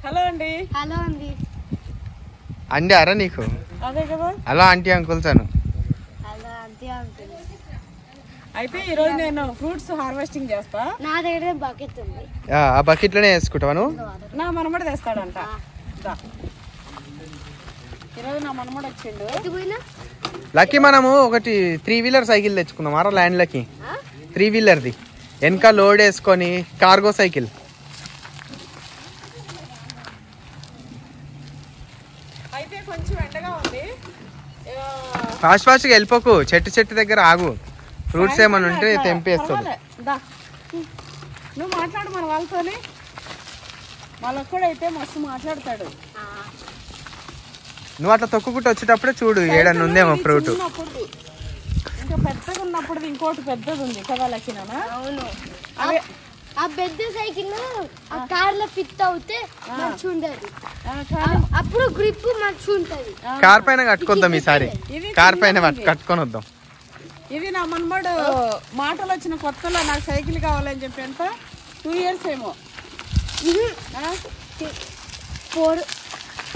Hello అండి. Hello అండి. అండి అరా నీకు అదే కదా. హలో ఆంటీ అంకుల్స్ అను. Hello aunty uncle. అయితే ఈరోజు నేను ఫ్రూట్స్ హార్వెస్టింగ్ చేస్తా. నా దగ్గర బకెట్ ఉంది. ఆ బకెట్ లోనే వేసుకుంటావా నువ్వు? నా మనమడు తెస్తాడంట. ఈరోజు నా మనమడు వచ్చిండు. లక్కీ మనము ఒకటి 3 వీలర్ సైకిల్ తెచ్చుకుందాం ఆరా ల్యాండ్ లకి. 3 వీలర్ది వెనక లోడ్ వేసుకొని కార్గో సైకిల్. అయితే కొంచెం ఎండగా ఉంది. ఫాస్ట్ ఫాస్ట్గా వెళ్ళిపోకు, చెట్టు దగ్గర ఆగు. ఫ్రూట్స్ ఏమైనా ఉంటే తెంపేస్తుంది. నువ్వు మాట్లాడు మన వాళ్ళతోనే. వాళ్ళొక్కడైతే మస్తు మాట్లాడతాడు. నువ్వు అట్లా తొక్కుకుంటూ వచ్చేటప్పుడే చూడు ఏడన్నా ఉందేమో ఫ్రూట్. ఇంకా పెద్దగా ఉన్నప్పుడు ఇంకోటి పెద్దది ఉంది కదా లక్కినా. అవును. ఆ పెద్ద సైకిల్ ఆ కార్ లో ఫిట్ అవుతే మంచిగా ఉండదు. అప్పుడు గ్రిప్ మంచిగా ఉంటది. కార్ పైన కట్టుకొద్దాం ఈసారి. కార్ పైన కట్టుకొని వద్దాం. ఇది నా మనమడు మాటలు వచ్చిన కొత్తలో నాకు సైకిల్ కావాలని చెప్పి ఎంత 2 years ఏమో.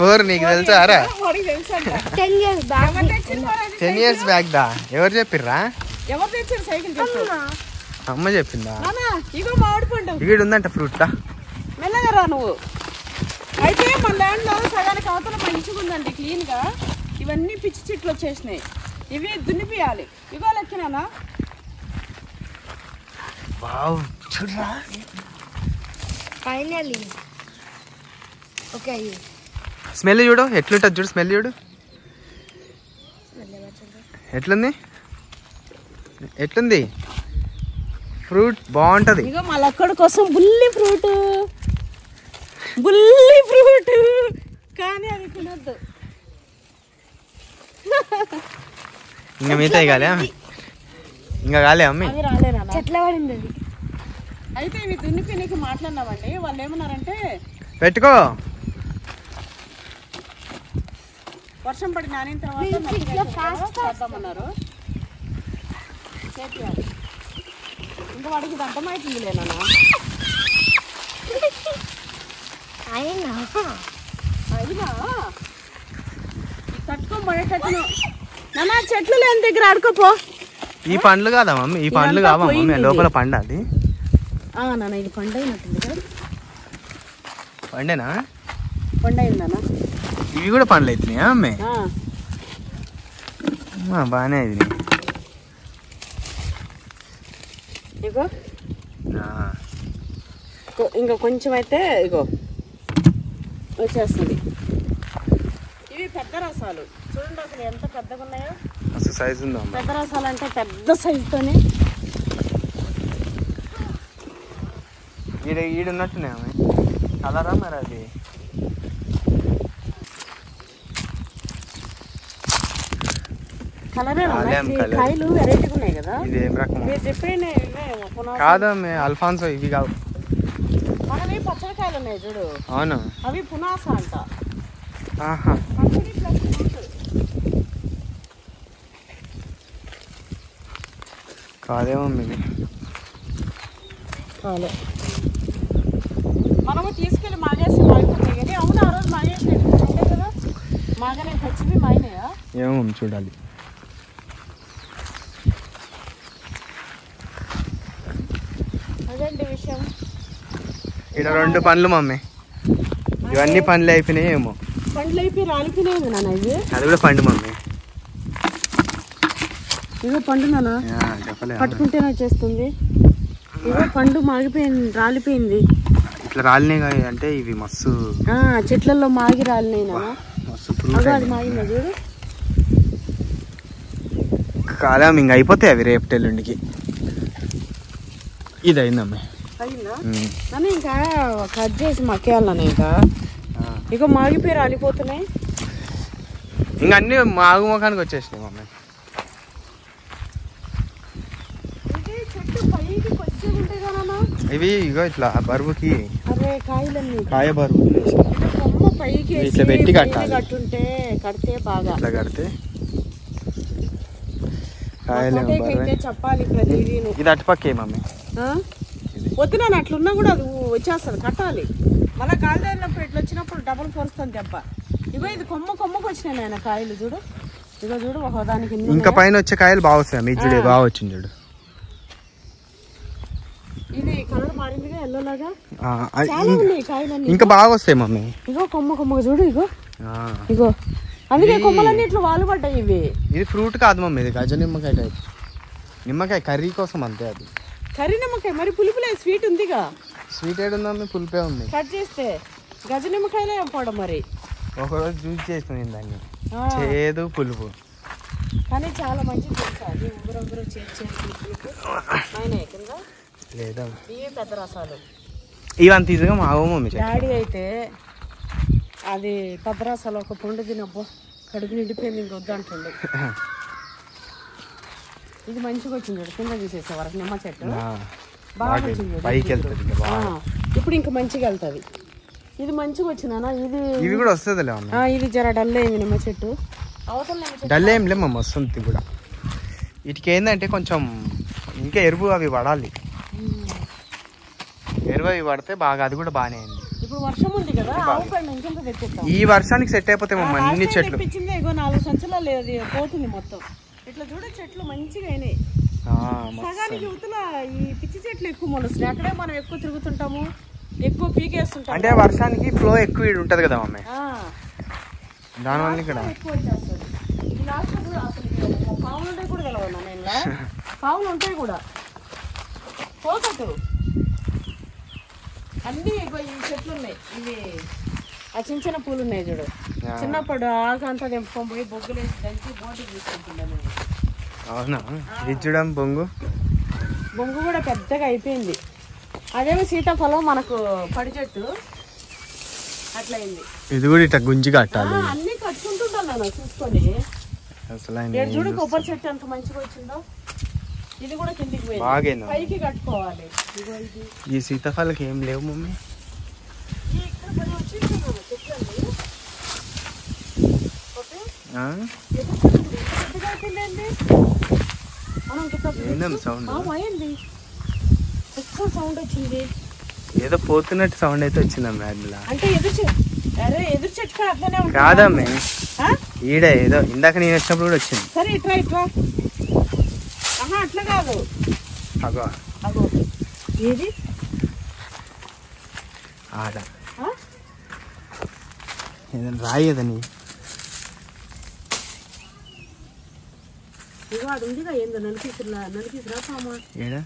4 నీకు తెలుసా అరా? 10 years బ్యాక్. 10 years బ్యాక్ దా. ఎవరు చెప్పిర్రా? ఎవరు తెచ్చారు సైకిల్? అమ్మ చెప్పిందా? ఇగో మామిడి పండు ఇక్కడ ఉందంట ఫ్రూట్ దా. మెల్లగా రా నువ్వు. అయితే మన ల్యాండ్ లో సగానికి అవతల మంచిగా ఉందండి క్లీన్ గా. ఇవన్నీ పిచ్చి చెట్లు వచ్చేసినాయి. ఇవి దున్నిపియాలి. ఇగో లెక్కినా. వావ్ చూడరా. Finally okay. స్మెల్ చూడు ఎట్లుంటుంది చూడు. స్మెల్ చూడు ఎట్లుంది ఫ్రూట్. బాగుంటది. ఇగో మా లక్కడి కోసం బుల్లి ఫ్రూట్ కానీ అది తినొద్దు. ఇంకా మిగతా కాలే ఇంకా కాలే అమ్మి. అది రాలేనా చెట్ల పడింది. అయితే ఇవి దున్నిపి నీకు మాట్లాడినామండి. వాళ్ళు ఏమన్నారంటే పెట్టుకో వర్షం పడి నానిన తర్వాత చేద్దామన్నారు. చేయాలి. ఇంకా వాడికి ఇది అర్థమవుతుంది లేనా. అయినా తట్టుకొని పడేటట్టును. నాన్న చెట్లు లేని దగ్గర ఆడుకోపో. ఈ పండ్లు కాదా మమ్మీ? ఈ పండ్లు కావా మమ్మీ? లోపల పండు అది. నాన్న ఇది పండు అయినట్టుంది కదా. పండేనా? పండు అయిందన్నా. ఇవి కూడా పండ్లు అవుతున్నాయా అమ్మే? బాగానే అయింది. ఇగో ఇంకా కొంచెం అయితే ఇగో వచ్చేస్తుంది. ఇవి పెద్ద రసాలు చూడండి అసలు ఎంత పెద్దగా ఉన్నాయో. అసలు సైజు ఉందా? పెద్ద రసాలు అంటే పెద్ద సైజుతోనే. ఈడున్నట్టున్నాయి అమ్మాయి. కలరా మరి అది? కలరే కాయలు వెరైటీగా ఉన్నాయి కదా. ఇదేం రకం? మీరు చెప్పేనే కాదమ్మే అల్ఫాన్సో. ఇవి కావు. మనవి పచ్చడికాయలు ఉన్నాయి చూడు. అవును అవి పునాస అంట. కాదేమో ఇది. మనము తీసుకెళ్ళి మాగేసి మాగిపోతాయి కానీ. అవును ఆ రోజు మాగేసి కదా. మాగనే పచ్చివి మాగినాయా ఏమో చూడాలి. అదేంటి విషయం. ఇక్కడ 2 పండ్లు మమ్మీ. ఇవన్నీ పండ్లు అయిపోయినాయి ఏమో. పండ్లు అయిపోయి రాలిపోయినాయి నాన్న. ఇది అది కూడా పండు మమ్మీ. ఇగో పండు నాన్న. పట్టుకుంటేనే వచ్చేస్తుంది. ఇగో పండు మాగిపోయింది, రాలిపోయింది. ఇట్లా రాలినాయి అంటే ఇవి మస్తు చెట్లలో మాగి రాలినాయి నాన్న. మస్తు ఫ్రూట్. అది మాగిందా చూడు. కాలం ఇంక అయిపోతాయి అవి రేపు ఎల్లుండికి. ఇది అయిందమ్మ. అయిందా నన్ను? ఇంకా కట్ చేసి మక్కేయాలన్నా. ఇక మాగిపోయి రాలిపోతున్నాయి. ఇంక అన్ని మాగు ముఖానికి వచ్చేసినాయి మమ్మీ. ఇవి ఇగో ఇట్లా బరువుకి. అరే కాయలన్నీ కాయ బరువు పైకి ఇట్లా పెట్టి కట్టాలి. కట్టుంటే కడితే బాగా ఇట్లా కడితే చెప్పాలి ప్రతిదీ. ఇది అటుపక్కే మమ్మీ. వద్దు నాన్న అట్లున్నా కూడా అది వచ్చేస్తుంది. కట్టాలి మళ్ళీ కాలు తగిలినప్పుడు ఇట్లా వచ్చినప్పుడు డబుల్ పొరుస్తుంది దెబ్బ. ఇగో ఇది కొమ్మకు వచ్చినాయి నాయన కాయలు చూడు. ఇగో చూడు ఒక దానికి ఇంకా పైన వచ్చే కాయలు బాగా వస్తాయి. మీ చూడు బాగా వచ్చింది చూడు. ఇది కలర్ మారిందిగా ఎల్లో లాగా. చాలా ఉన్నాయి కాయలన్నీ. ఇంకా బాగా వస్తాయి మమ్మీ. ఇగో కొమ్మగా చూడు. ఇగో అందుకే కొమ్మలన్నీ ఇట్లా వాలు పడ్డాయి. ఇవి ఇది ఫ్రూట్ కాదు మమ్మీ, ఇది గజ నిమ్మకాయ టైప్. నిమ్మకాయ కర్రీ కోసం అంతే. అది కర్రీ నిమ్మకాయ మరి పులుపులే. స్వీట్ ఉందిగా. స్వీట్ ఏడు ఉందా? పులిపే ఉంది. కట్ చేస్తే గజ నిమ్మకాయలే పోవడం. మరి ఒకరోజు జ్యూస్ చేస్తుంది దాన్ని, చేదు పులుపు. కానీ చాలా మంచిది తెలుసా. అది ఊరు కింద లేదా ఇవి పెద్ద రసాలు. ఇవంత ఈజీగా మావు మమ్మీ. డాడీ అయితే అది పెద్ద రసాలు ఒక పండు తినబ్బో కడుపు నిండిపోయింది ఇంకొద్దు అంటుండే. ఇది మంచిగా వచ్చింది కింద తీసేసే వరకు నిమ్మ చెట్టు బాగా వచ్చింది. పైకి వెళ్తుంది ఇప్పుడు ఇంకా మంచిగా వెళ్తుంది. ఇది మంచిగా వచ్చిందనా. ఇవి కూడా వస్తుంది. ఇది జర డల్ అయింది నిమ్మ చెట్టు. అవతల డల్ ఏం లేమ్మా, వస్తుంది కూడా. వీటికి ఏంటంటే కొంచెం ఇంకా ఎరువు అవి పడాలి. ఎరువు అవి పడితే బాగా, అది కూడా బాగానే అయింది. ఇప్పుడు వర్షం ఉంది కదా, ఆవు పెండ ఇంకెంత తెప్పిస్తాం. ఈ వర్షానికి సెట్ అయిపోతాయి మమ్మ అన్ని చెట్లు. తెప్పించింది ఇగో 4 సంచులు లేదు పోతుంది మొత్తం. ఇట్లా చూడ చెట్లు మంచిగా అయినాయి. సగానికి యువతల ఈ పిచ్చి చెట్లు ఎక్కువ మొలుస్తాయి. అక్కడే మనం ఎక్కువ తిరుగుతుంటాము, ఎక్కువ పీకేస్తుంటాం. అంటే వర్షానికి ఫ్లో ఎక్కువ ఉంటది కదా మమ్మీ, దానివల్ల ఇక్కడ ఎక్కువ వచ్చేస్తుంది. ఈ లాస్ట్ కూడా అసలు పావులు ఉంటాయి కూడా కలవన్నా నేను. పావులు ఉంటాయి కూడా పోతట్టు అన్ని ఈ చెట్లు ఉన్నాయి. ఇవి ఆ చిన్న పూలు ఉన్నాయి చూడు. చిన్నప్పుడు ఆకంతా తెంపుకొని పోయి బొగ్గులేసి దంచి బోటికి తీసుకుంటున్నాను. అవునా? ఇచ్చడం బొంగు కూడా పెద్దగా అయిపోయింది. అదేమో సీతాఫలం మనకు పడి చెట్టు అట్లయింది. ఇది కూడా ఇట్లా గుంజి కట్టాలి. అన్ని కట్టుకుంటుంటాను చూసుకొని. అసలు చూడు కొబ్బరి చెట్టు ఎంత మంచిగా వచ్చిందో. ఇది కూడా కిందికి పోయింది, పైకి కట్టుకోవాలి. ఈ సీతాఫలకి ఏం లేవు మమ్మీ. సౌండ్ వచ్చింది, ఏదో పోతున్నట్టు సౌండ్ అయితే వచ్చిందమ్మా. అంటే ఎదురు చెట్టు అట్లనే కాదమ్మే, ఈడ ఏదో ఇందాక నేను వచ్చినప్పుడు కూడా వచ్చింది. సరే ఇట్లా అట్లా కాదు. అగో ఏది ఆడ ఏదైనా రాయేదని. ఇగో అది ఉందిగా ఏందో నలిపిసిరా పామా. ఏడా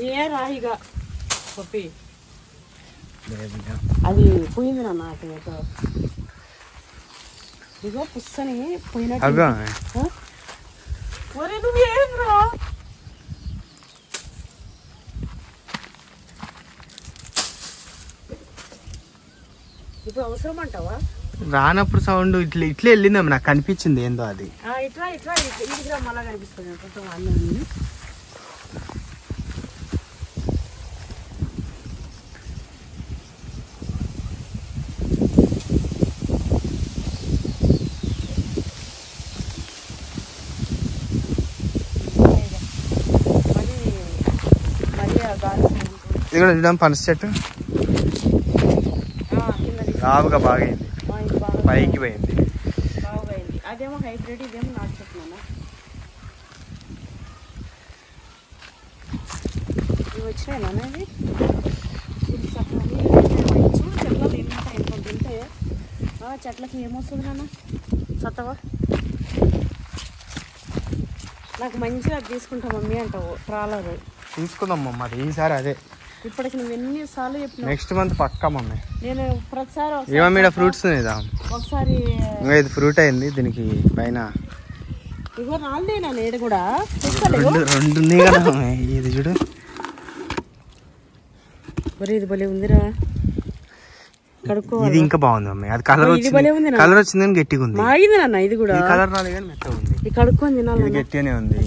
ఏ రాయిగా పప్పి అది పోయింది నాన్న. ఇగో పుస్తని పోయినట్టు. నువ్వేంద్రా ఇప్పుడు అవసరం అంటావా? రానప్పుడు సౌండ్ ఇట్లా వెళ్ళిందమ్మ, నాకు కనిపించింది ఏందో అది. ఇట్లా ఇది మళ్ళా కనిపిస్తుంది మొత్తం అన్నీ. ఇది కూడా చూద్దాం. పనస చెట్టు లావుగా బాగైంది, పైకి పోయింది. అదేమో హైబ్రిడ్, ఇదేమో నాటు చెట్టు. ఇవి వచ్చినాయి ఇది చెట్ల తింటే చెట్లకి ఏమొస్తుంది నాన్న సత్తవా. నాకు మంచిగా తీసుకుంటా మమ్మీ అంటావు. ట్రాలర్ తీసుకుందాం మమ్మ, అది ఈసారి అదే. ఇప్పటికి నువ్వు ఎన్నిసార్లు చెప్పినావు. నెక్స్ట్ మంత్ పక్కా మమ్మీ. నేను ప్రతిసారి ఏమో ఫ్రూట్స్ ఒకసారి ఇది ఫ్రూట్ అయింది. దీనికి పైన ఇగో రాలేనా నేడు కూడా రెండు ఉంది కదా. ఇది చూడు, ఇది భలే ఉందిరా. ఇది ఇంకా బాగుంది మమ్మీ. అది కలర్ వచ్చింది కానీ గట్టిగా ఉంది. ఆగింది నాన్న. ఇది కూడా కలర్ రాలేదు కానీ మెత్తగా ఉంది. కడుక్కొని తినాలి. ఇది గట్టిగానే ఉంది,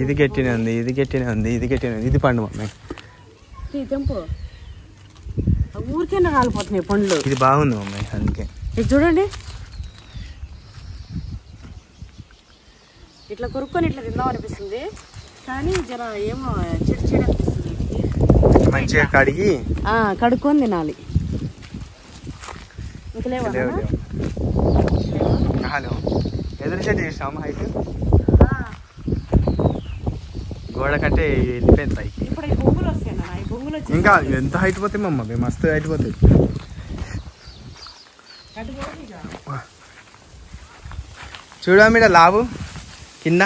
ఇది గట్టినే ఉంది, ఇది గట్టినే ఉంది, ఇది గట్టినే ఉంది. ఇది పండు మమ్మీ. తెంపు ఊరికైనా కాలిపోతున్నాయి పండ్లు. ఇది బాగుంది మమ్మీ, అందుకే. ఇది చూడండి, ఇట్లా కొరుక్కొని ఇట్లా తిందాం అనిపిస్తుంది కానీ జర ఏమో చెడు అనిపిస్తుంది. మంచిగా కడిగి కడుక్కొని తినాలి. ఎదురు చెట్టు చేసాము హైట్ గోడ కంటే వెళ్ళిపోయింది పైకి. ఇప్పుడు ఈ బొంగులు వస్తాయి, ఈ బొంగులు వచ్చి ఇంకా ఎంత హైట్ పోతాయి మమ్మీ, మస్తు హైట్ పోతాయి. చూడ మీద లావు కింద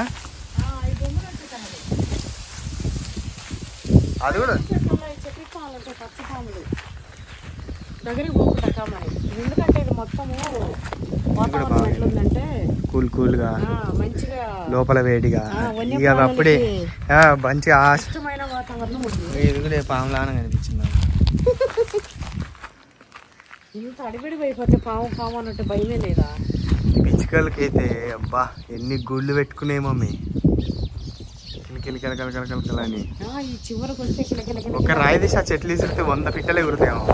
అది కూడా పచ్చిపాములు దగ్గరికి పోకుండా మరి, ఎందుకంటే ఇది మొత్తము వాతావరణం ఎట్లుందంటే కూల్గా మంచిగా లోపల వేడిగా ఇక అప్పుడే మంచిగా ఇష్టమైన వాతావరణం ఉంది. ఇది కూడా పాములాగా కనిపించింది. ఇంత అడివిడి అయిపోతే పాము అన్నట్టు భయమే లేదా? పిచ్చుకలకైతే అబ్బా ఎన్ని గుళ్ళు పెట్టుకున్నాయి మమ్మీ, కిలకిలకలని. ఈ చివరికి వస్తే ఒక రాయి దిశ చెట్లు ఇసిరితే 100 పిట్టలే కుడతాయేమో.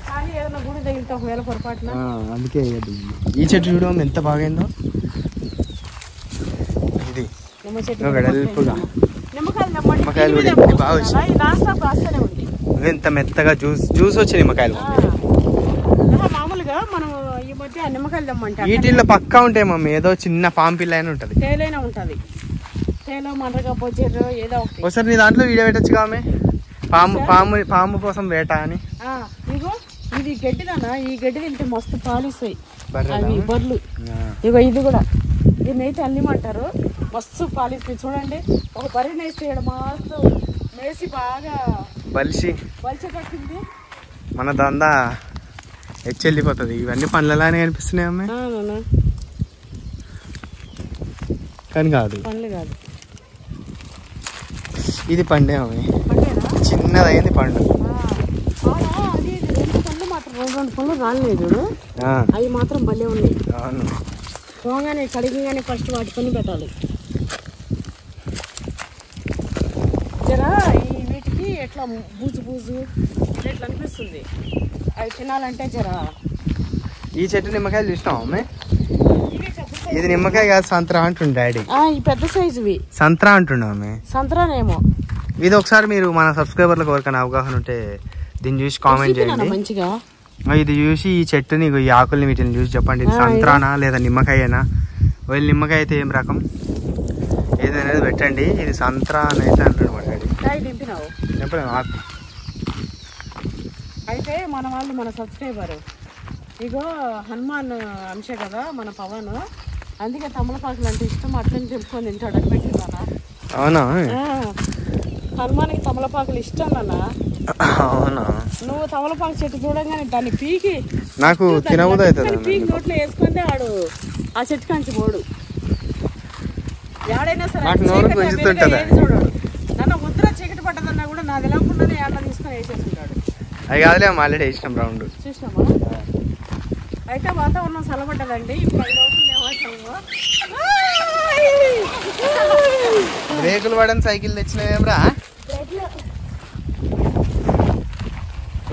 కానీ ఏదైనా గుడి తగిలితే ఒకవేళ పొరపాటున అందుకే ఈ చెట్టు చూడడం ఎంత బాగైందో. ఇది నిమ్మకాయలు బాగా వచ్చినాయి, ఎంత మెత్తగా జ్యూస్ వచ్చి నిమ్మకాయలు. మామూలుగా మనం ఈ మధ్య నిమ్మకాయలు తెమ్మంటే వీటిల్లో పక్కా ఉంటాయి మమ్మీ, ఏదో చిన్న పాము పిల్ల అయినా ఉంటది, తేలైనా ఉంటది, తేలో మండగా పోచారు ఏదో ఒకటి. ఒకసారి నీ దాంట్లో వీడియో పెట్టచ్చు కామె, పాము కోసం వేట అని. ఇగో ఇది గడ్డిదన్నా, ఈ గడ్డి తింటే మస్తు పాలిస్తాయి అవి బర్రెలు. ఇగో ఇది కూడా దీన్ని అయితే అల్లిమంటారు, మస్తు పాలిస్తాయి. చూడండి ఒక బర్రెని వేస్తే మస్తు మేసి బాగా బలిసి కట్టింది. మన దందా హెచ్చెళ్ళిపోతుంది. ఇవన్నీ పండ్లలానే కనిపిస్తున్నాయి అమ్మాయి, కానీ కాదు, పండ్లు కాదు. ఇది పండే అమ్మాయి, చిన్నదైంది పండు. అది 2 పండ్లు మాత్రం 2 పండ్లు రాలేదు, అవి మాత్రం భలే ఉన్నాయి. అవును, పోగానే కడిగిగానే ఫస్ట్ వాటికొని పెట్టాలి. జరా ఈ వీటికి ఎట్లా బూజు ఎట్లా అనిపిస్తుంది, అవి తినాలంటే జరా. ఈ చెట్టు నిమ్మకాయలు చూసినాం అమ్మాయి, ఇది నిమ్మకాయ కాదు సంత్రా అంటుండే డాడీ. ఈ పెద్ద సైజువి సంత్రా అంటుండే అమ్మాయి, సంత్రానేమో. ఇది ఒకసారి మీరు మన సబ్స్క్రైబర్లకు ఎవరికైనా అవగాహన ఉంటే దీన్ని చూసి కామెంట్ చేయండి మంచిగా. ఇది చూసి ఈ చెట్టుని ఈ ఆకుల్ని వీటిని చూసి చెప్పండి, ఇది సంత్రానా లేదా నిమ్మకాయనా. వీళ్ళు నిమ్మకాయ అయితే ఏం రకం ఏదనేది పెట్టండి. ఇది సంత్రా అని అయితే అంటాడు మా డాడీ. దింపినావు ఆకు అయితే మన వాళ్ళు మన సబ్స్క్రైబర్ ఇగో హనుమాన్ అంశ కదా మన పవన్, అందుకే తమలపాకులు అంటే ఇష్టం, అట్లని తెలుసుకొని తింటాడు అని పెట్టిందా. అవునా, హనుమానికి తమలపాకులు ఇష్టం నాన్న. అవునా, నువ్వు తమలపాకు చెట్టు చూడంగానే దాన్ని పీకి నాకు తినబుద్ధి అవుతుంది, పీకి నోట్లో వేసుకుంటే ఆడు ఆ చెట్టు కంచి పోడు. ఎవడైనా సరే చూడడు. నన్ను ముద్ర చీకటి పడ్డదన్నా కూడా నాది ఎలాకుండానే ఏళ్ళ తీసుకొని వేసేసుకుంటాడు. అది కాదులే ఆల్రెడీ వేసినాం రౌండ్. చూసినామా? అయితే వాతావరణం చల్లబడ్డదండి. ఇప్పుడు 5 అవుతుందేమో. రేకులు పడని సైకిల్ తెచ్చినావేమ్రా?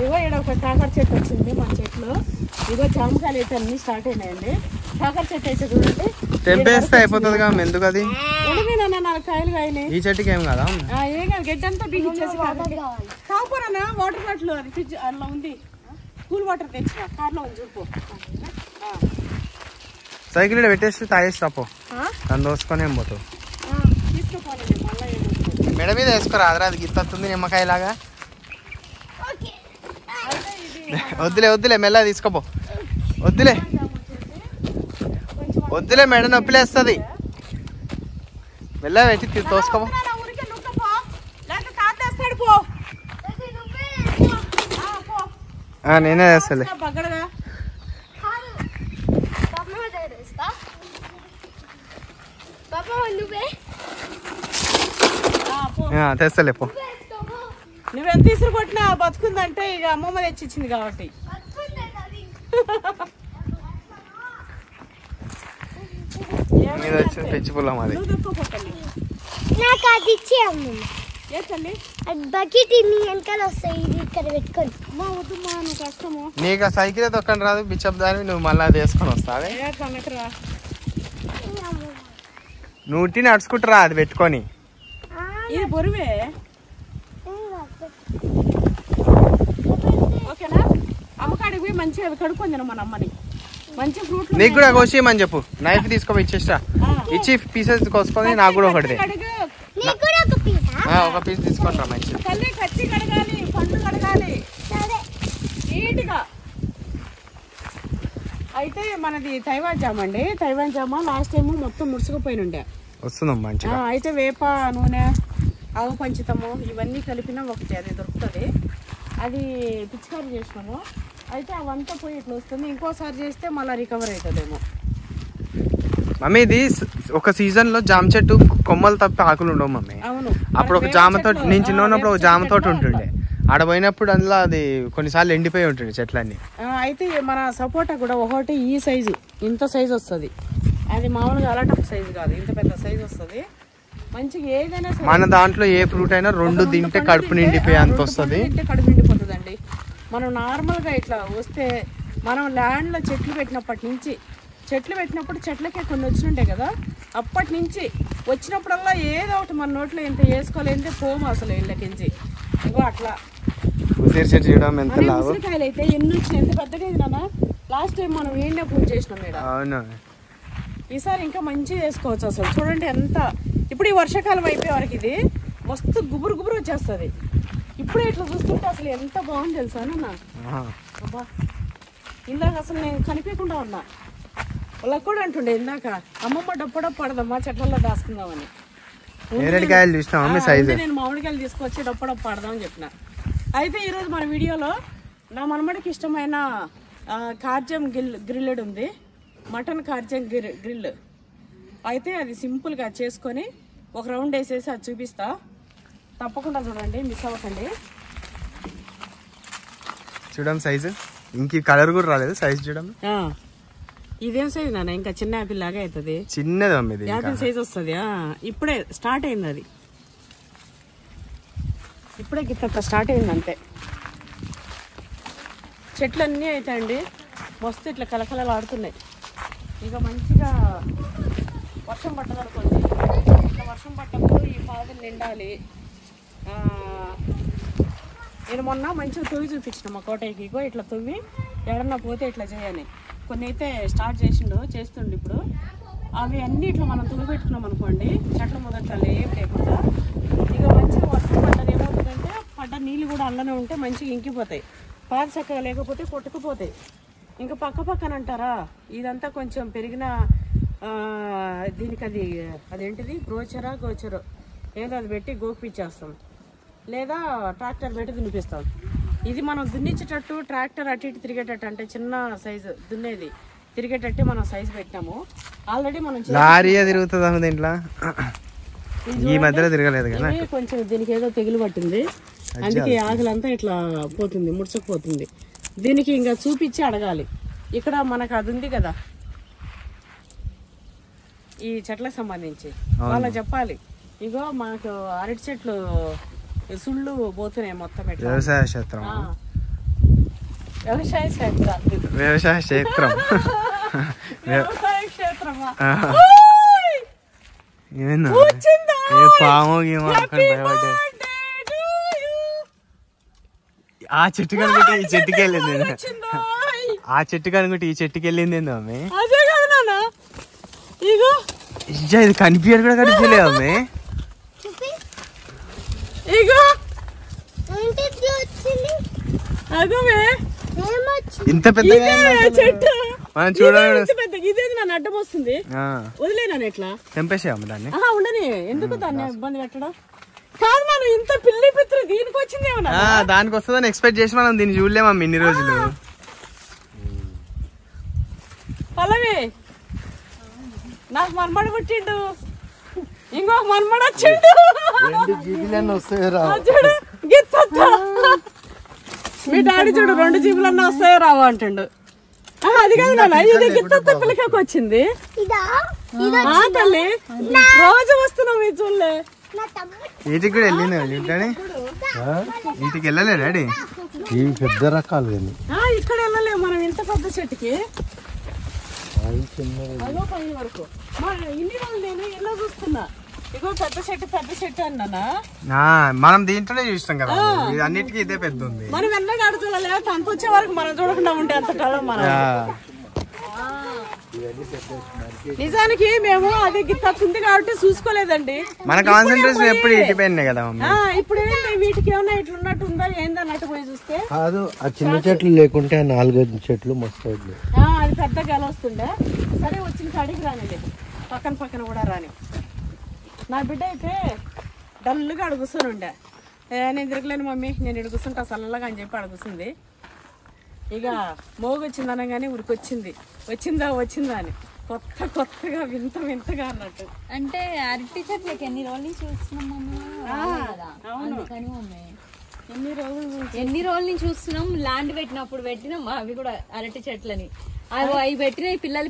ఇగో ఇక్కడ ఒక కాకర చెట్టు వచ్చింది మన చెట్లు. ఇగో జామకాయలు అయితే అన్ని స్టార్ట్ అయినాయండి. కాకర చెట్టు అయితే చూడండి, తెంపేస్తే అయిపోతుంది కదా, ఎందుకు అది ఉడిమినా 4 కాయలు కాయని. ఈ చెట్టుకి ఏం కదా, ఏం కాదు, గడ్డి అంతా బిగించేసి కాకపోనా వాటర్ బాటిల్ అది ఫ్రిడ్జ్ అందులో ఉంది, కూల్ వాటర్ తెచ్చిన కార్లో ఉంది చూపు. సైకిల్ పెట్టేసి తాగేసి రాపో, దాన్ని దోసుకొని ఏం పోతావు. తీసుకోపోలేదు మళ్ళీ మెడ మీద వేసుకోరా, అదరా అది గిత్తుంది నిమ్మకాయలాగా. వద్దులే మెల్ల తీసుకోపో, వద్దులే మెడ నొప్పిలేస్తుంది. మెల్ల పెట్టి తోసుకోపో. నేనే చేస్తాలే. తెస్తలే పో. నువ్వెంత తీసుకు కొట్టినా బతుకుందంటే ఇక అమ్మమ్మ తెచ్చిచ్చింది కాబట్టి. మీద వచ్చిన పెంచి పుల్లం అది. నాకు అది ఇచ్చి ఏ తల్లి బకెట్ వెనకాల వస్తాయి, ఇది ఇక్కడ పెట్టుకొని. అమ్మా వద్దుమా, నువ్వు కష్టము. నీకు ఆ సైకిల్ తొక్కని రాదు, బిచ్చప్ దాని నువ్వు మళ్ళీ అది వేసుకొని వస్తావే. నువ్వు ఉట్టి నడుచుకుంటారా అది పెట్టుకొని. ఇది బరువే. మంచిగా అవి కడుక్కొని తిన మన అమ్మని మంచి ఫ్రూట్ నీకు కూడా కోసేయమని చెప్పు, నైఫ్ తీసుకో ఇచ్చేస్తా, ఇచ్చి పీసెస్ కోసుకొని నాకు కూడా ఒకటి ఒక పీస్ తీసుకొని రా మంచి. తల్లి కచ్చి కడగాలి, పండు కడగాలి నీట్గా. అయితే మనది తైవాన్ జామ అండి, తైవాన్ జామ లాస్ట్ టైం మొత్తం ముడుచుకుపోయినుండే వస్తుందమ్మా మంచిగా. అయితే వేప నూనె, ఆవు పంచితము ఇవన్నీ కలిపిన ఒకటి అది దొరుకుతుంది, అది పిచికారీ చేసినాము. అయితే అవంతా పోయి ఇట్లా వస్తుంది, ఇంకోసారి చేస్తే మళ్ళీ రికవర్ అవుతుందేమో. మమ్మీ ఇది ఒక సీజన్ లో జామ చెట్టు కొమ్మలు తప్పి ఆకులు ఉండవు మమ్మీ. అవును, అప్పుడు ఒక జామ తోట, నేను చిన్న ఉన్నప్పుడు ఒక జామ తోట ఉంటుండే, ఆడ పోయినప్పుడు అందులో అది కొన్నిసార్లు ఎండిపోయి ఉంటుంది చెట్లన్నీ. అయితే మన సపోటా కూడా ఒకటి ఈ సైజు, ఇంత సైజు వస్తుంది, అది మామూలుగా అలాంటి సైజు కాదు, ఇంత పెద్ద సైజు వస్తుంది మంచిగా. ఏదైనా మన దాంట్లో ఏ ఫ్రూట్ అయినా రెండు తింటే కడుపు నిండిపోయి అంత వస్తుంది, కడుపు నిండిపోతుందండి. మనం నార్మల్గా ఇట్లా వస్తే మనం ల్యాండ్లో చెట్లు పెట్టినప్పటి నుంచి, చెట్లు పెట్టినప్పుడు చెట్లకే కొన్ని వచ్చినుంటాయి కదా, అప్పటి నుంచి వచ్చినప్పుడల్లా ఏదో ఒకటి మన నోట్లో ఇంత వేసుకోలేంటే పోము అసలు ఇళ్ళకించి. ఇంకో అట్లా ఉసిరికాయలు అయితే ఎన్ని వచ్చినాయి, ఎంత పెద్దగా ఇది నాన్న. లాస్ట్ టైం మనం ఏండే పూజ చేసినాం మేడం, ఈసారి ఇంకా మంచిగా చేసుకోవచ్చు అసలు. చూడండి ఎంత, ఇప్పుడు ఈ వర్షాకాలం అయిపోయే వరకు ఇది మస్తు గుబురు గుబురు వచ్చేస్తుంది. ఇప్పుడే ఇట్లా చూస్తుంటే అసలు ఎంత బాగుంది తెలుసా నాన్న. అబ్బా ఇందాక అసలు నేను కనిపించకుండా ఉన్నా, వాళ్ళకి కూడా అంటుండే ఇందాక అమ్మమ్మ డప్పడప్పు పడదమ్మా చెట్లలో దాచుకుందామని. నేను మామిడికాయలు తీసుకొచ్చి డప్పడప్పు పడదామని చెప్పిన. అయితే ఈరోజు మన వీడియోలో నా మనమడికి ఇష్టమైన కార్జం గ్రిల్లెడ్ ఉంది, మటన్ కార్జం గ్రిల్. అయితే అది సింపుల్గా చేసుకొని ఒక రౌండ్ వేసేసి అది చూపిస్తా, తప్పకుండా చూడండి, మిస్ అవ్వకండి. చూడండి సైజు, ఇంక కలర్ కూడా రాలేదు, సైజ్ చూడండి. ఇదేం సైజ్ నాన్న, ఇంకా చిన్న యాపిల్ లాగా అవుతుంది, చిన్నది యాపిల్ సైజ్ వస్తుంది. ఇప్పుడే స్టార్ట్ అయింది, అది ఇప్పుడే గిత్త స్టార్ట్ అయింది అంతే. చెట్లు అన్నీ అవుతాయండి మస్తు ఇట్లా కలకలలు ఆడుతున్నాయి. ఇక మంచిగా వర్షం పట్టదనుకోండి, ఇట్లా వర్షం పట్టప్పుడు ఈ పాదులు నిండాలి. నేను మొన్న మంచిగా తొవ్వి చూపించిన మా కోటయ్యకి, ఇగో ఇట్లా తొవ్వి ఎడన్నా పోతే ఇట్లా చేయాలి. కొన్ని అయితే స్టార్ట్ చేస్తుండే ఇప్పుడు. అవి అన్నీ ఇట్లా మనం తుమ్మి పెట్టుకున్నాం అనుకోండి, చెట్ల మొదట్లో ఏం లేకుండా ఇక మంచిగా వర్షం పడ్డది ఏమవుతుందంటే పడ్డ నీళ్ళు కూడా అల్లనే ఉంటే మంచిగా ఇంకిపోతాయి, పాత చక్కగా లేకపోతే కొట్టుకుపోతాయి. ఇంకా పక్కన అంటారా, ఇదంతా కొంచెం పెరిగిన దీనికి అదేంటిది గోచరో ఏదో అది పెట్టి గోపిచ్చేస్తాం, లేదా ట్రాక్టర్ పెట్టి దున్నిపిస్తాం. ఇది మనం దున్నించేటట్టు ట్రాక్టర్ అటు ఇటు తిరిగేటట్టు, అంటే చిన్న సైజు దున్నేది తిరిగేటట్టే మనం సైజు పెట్టాము ఆల్రెడీ. మనం లారీ తిరుగుతుంది దీంట్లో, ఈ మధ్యలో తిరగలేదు కదా, కొంచెం దీనికి ఏదో తెగులు పట్టింది, అందుకే ఆకులంతా ఇట్లా పోతుంది, ముడుచుకుపోతుంది. దీనికి ఇంకా చూపించి అడగాలి. ఇక్కడ మనకు అది ఉంది కదా ఈ చెట్లకు సంబంధించి, వాళ్ళకి చెప్పాలి, ఇగో మనకు అరటి చెట్లు సుళ్ళు పోతున్నాయి మొత్తం. వ్యవసాయ క్షేత్రం, వ్యవసాయ క్షేత్రం, వ్యవసాయ క్షేత్రం, వ్యవసాయ క్షేత్రమా? పాము ఆ చెట్టు కనుకుంటే ఈ చెట్టుకి వెళ్ళింది, ఆ చెట్టు కనుకుంటే ఈ చెట్టుకి వెళ్ళింది ఏందో అమ్మే. అదే కదా నాన్న, ఇగో ఇది కనిపించదు కూడా కనిపించలేదు అమ్మే. ఇగో అగోమే ఇంత పెద్దగా చెట్టు మనం చూడాలి. ఇదేది నన్ను అడ్డం వస్తుంది, వదిలేనా ఎట్లా తెంపేసాము దాన్ని. ఉండని, ఎందుకు దాన్ని ఇబ్బంది పెట్టడం కాదు. మనం ఇంత పిల్లి పిత్ర దీనికి వచ్చింది ఏమన్నా, దానికి వస్తుందని ఎక్స్పెక్ట్ చేసి మనం దీన్ని చూడలేమమ్మ ఇన్ని రోజులు. అలాగే నాకు మనమడు పుట్టిండు, ఇంకొక మనమడు వచ్చిండు, చూడు మీ డాడీ చూడు 2 జీబులన్నా వస్తాయో రావా అంటుండు. అది కాదు నాన్న, ఇది గిత్త పిల్లకి వచ్చింది తల్లి, రోజు వస్తున్నాం ఇది చూడలే. వీటికి కూడా వెళ్ళింది, వీటికి వెళ్ళలే డాడీ, ఇవి పెద్ద రకాలు ఇక్కడ వెళ్ళలేము మనం ఇంత పెద్ద చెట్టుకి. అదో పైన వరకు ఇన్ని రోజులు నేను ఎలా చూస్తున్నా, ఇగో పెద్ద చెట్టు అన్నానా. మనం దీంట్లోనే చూస్తాం కదా, ఇది అన్నిటికీ ఇదే పెద్ద ఉంది. మనం ఎన్నో కడుతున్నా అంత వచ్చే వరకు మనం చూడకుండా ఉంటే అంత కలం మనం. నిజానికి మేము అది ఉంది కాబట్టి చూసుకోలేదండి. మన కాన్సన్ట్రేషన్ ఎప్పుడు ఇటుపోయింది కదా. ఇప్పుడు ఏంటి వీటికి ఏమన్నా ఇట్లా ఉన్నట్టు ఉందా ఏందన్నట్టు పోయి చూస్తే కాదు, ఆ చిన్న చెట్లు లేకుంటే 4-5 చెట్లు మస్తు. అది పెద్ద గల వస్తుండే. సరే వచ్చిన కాడికి రానిది, పక్కన కూడా రాని. నా బిడ్డ అయితే డల్లుగా అడుగుస్తూనే ఉండే. నేను తిరగలేను మమ్మీ, నేను ఇడుగుస్తుంటా చల్లగా అని చెప్పి అడుగుతుంది. ఇక మోగు వచ్చింది అనగానే ఉరికొచ్చింది. వచ్చిందా అని కొత్తగా వింతగా అన్నట్టు. అంటే అరటి చెట్లకి ఎన్ని రోజులు చూస్తున్నాం ఎన్ని రోజుల నుంచి చూస్తున్నాం. ల్యాండ్ పెట్టినాం అవి కూడా అరటి చెట్లని. అవి పెట్టినాయి పిల్లలు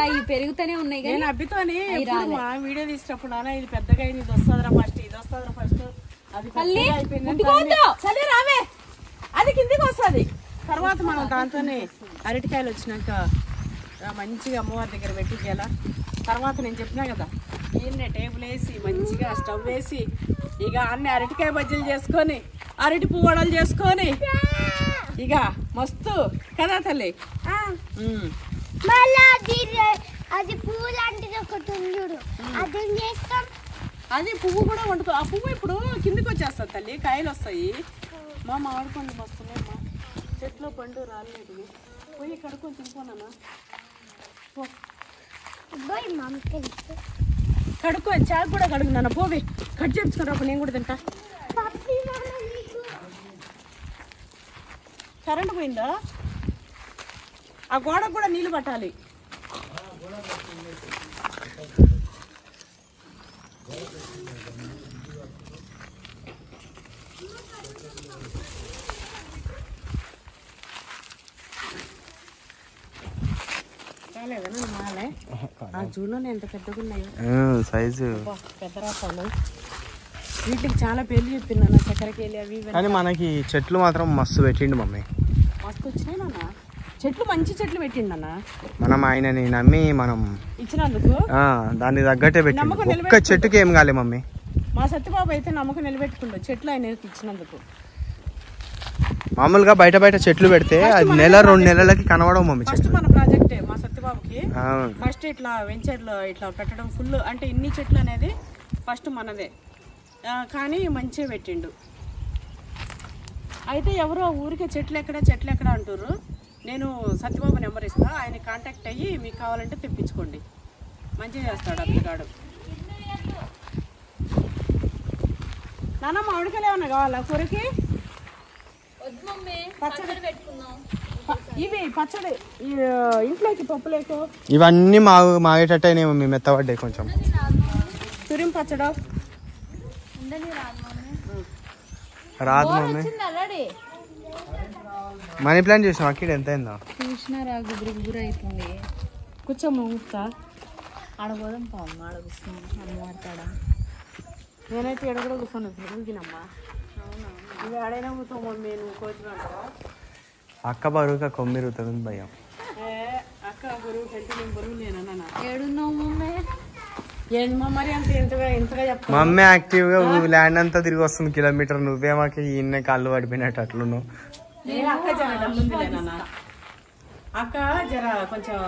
అవి పెరుగుతూనే ఉన్నాయి. నేను అబ్బితోని మా వీడియో తీసినప్పుడు నాన్న ఇది పెద్దగా అయింది, ఇది వస్తుందిరా ఫస్ట్ అది అయిపోయింది రావే, అది కిందికి వస్తుంది. తర్వాత మనం దాంతోనే అరటికాయలు వచ్చినాక మంచిగా అమ్మవారి దగ్గర పెట్టి ఎలా తర్వాత నేను చెప్పినా కదా, ఏంటంటే టేబుల్ వేసి మంచిగా స్టవ్ వేసి ఇక అన్ని అరటికాయ బజ్జీలు చేసుకొని అరటి పువ్వడలు చేసుకొని ఇక మస్తు కదా తల్లి. అది పువ్వు కూడా వండుకో. ఆ పువ్వు ఇప్పుడు కిందికి వచ్చేస్తుంది తల్లి, కాయలు వస్తాయి. మా మామిడిపండు వస్తున్నాయి, మా చెట్లో పండు రాలేదు. పోయి కడుక్కొని తినిపోనా, కడుక్కో. చాకు కూడా కడుగున్నాను, పోవి కట్ చేయించుకున్నా, నేను కూడా తింటా. కరెంట్ పోయిందా? ఆ గోడకు కూడా నీళ్ళు పట్టాలి. ఎంత పెద్దగా ఉన్నాయో సైజు, పెద్ద రాసాలు. వీటికి చాలా పేర్లు చెప్తున్నాను, చక్కెరకేళి అవి. కానీ మనకి చెట్లు మాత్రం మస్తు పెట్టిండు మమ్మీ. మస్తు వచ్చినాయి నాన్న చెట్లు, మంచి చెట్లు పెట్టిండన్న. మనం ఆయనని నమ్మి మనం ఇచ్చినందుకు దాన్ని తగ్గట్టే పెట్టిండు. ఒక్క చెట్టుకి ఏం కాలే మమ్మీ. మా సత్యబాబు అయితే నమ్మకం నిలబెట్టుకుండు చెట్లు ఆయనకి ఇచ్చినందుకు. మామూలుగా బయట చెట్లు పెడితే అది 1-2 నెలలకి కనబడవు మమ్మీ. ఫస్ట్ మన ప్రాజెక్టే మా సత్యబాబుకి. ఫస్ట్ ఇట్లా వెంచర్లో ఇట్లా పెట్టడం ఫుల్, అంటే ఇన్ని చెట్లు అనేది ఫస్ట్ మనదే. కానీ మంచిగా పెట్టిండు. అయితే ఎవరో ఊరికే చెట్లు ఎక్కడ అంటారు. నేను సత్యబాబు నెంబర్ ఇస్తా, ఆయన కాంటాక్ట్ అయ్యి మీకు కావాలంటే తెప్పించుకోండి, మంచిగా చేస్తాడు అతగాడు. నాన్న మామిడికాయలు ఏమన్నా కావాలా కూరకి? ఇవి పచ్చడి ఇంట్లోకి పప్పులేకో ఇవన్నీ మాగేటట్టు అయినాయి మమ్మీ, మెత్తబడ్డాయి కొంచెం. తురిం పచ్చడా రాదు మమ్మీ. మనీ ప్లాంట్ చూసినా అక్కడ ఎంత అయిందో చూసినారా, గుబురు అవుతుంది. కూర్చో ముగుతా ఆడపోదాం పాము, ఆడ కూర్చున్నాం అమ్మవాడతాడా. నేనైతే ఎడ కూడా కూర్చొని తిరిగినమ్మా. ఇవి ఆడైనా కూర్చో మమ్మీ, నువ్వు కోరుతున్నావు. అక్క బరువుగా కొమ్మిరుగుతుంది భయం. అక్క బరువు కంటే నేను బరువు లేనన్నా. ఏడున్నావు మమ్మీ? ఏంటమ్మా మరి అంత ఇంతగా చెప్తా. మమ్మీ యాక్టివ్ గా ల్యాండ్ అంతా తిరిగి వస్తుంది కిలోమీటర్. నువ్వే మాకు ఈయన కాళ్ళు పడిపోయినట్టు అట్లున్నావు. అక్క జర డల్లుంది లేనన్నా, అక్క జర కొంచెం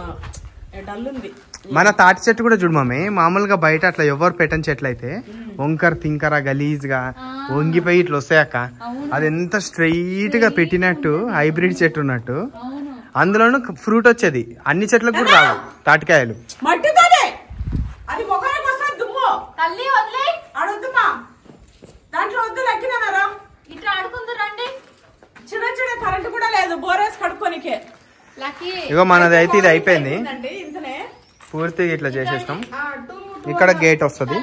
డల్లుంది. మన తాటి చెట్టు కూడా చూడు మమ్మీ, మామూలుగా బయట అట్లా ఎవరు పెట్టని చెట్లు అయితే వంకర తింకర గలీజ్ గా వంగిపోయి ఇట్లా వస్తాయి అక్క. అది ఎంత స్ట్రైట్ గా పెట్టినట్టు హైబ్రిడ్ చెట్టు ఉన్నట్టు. అందులోనూ ఫ్రూట్ వచ్చేది, అన్ని చెట్లకు కూడా రావు తాటికాయలు. అది మొఖానికి వస్తుంది దుమ్ము. తల్లి వదిలే అడుగుతుమ్మా, దాంట్లో వద్దు లెక్కినారా. ఇట్లా ఆడుకుందరు రండి. చిన్న కరెంట్ కూడా లేదు, బోరేసి కడుక్కోనికే. ఇగో మనది అయితే ఇది అయిపోయింది, ఇంతనే పూర్తిగా ఇట్లా చేసేసినాం. ఇక్కడ గేట్ వస్తుంది.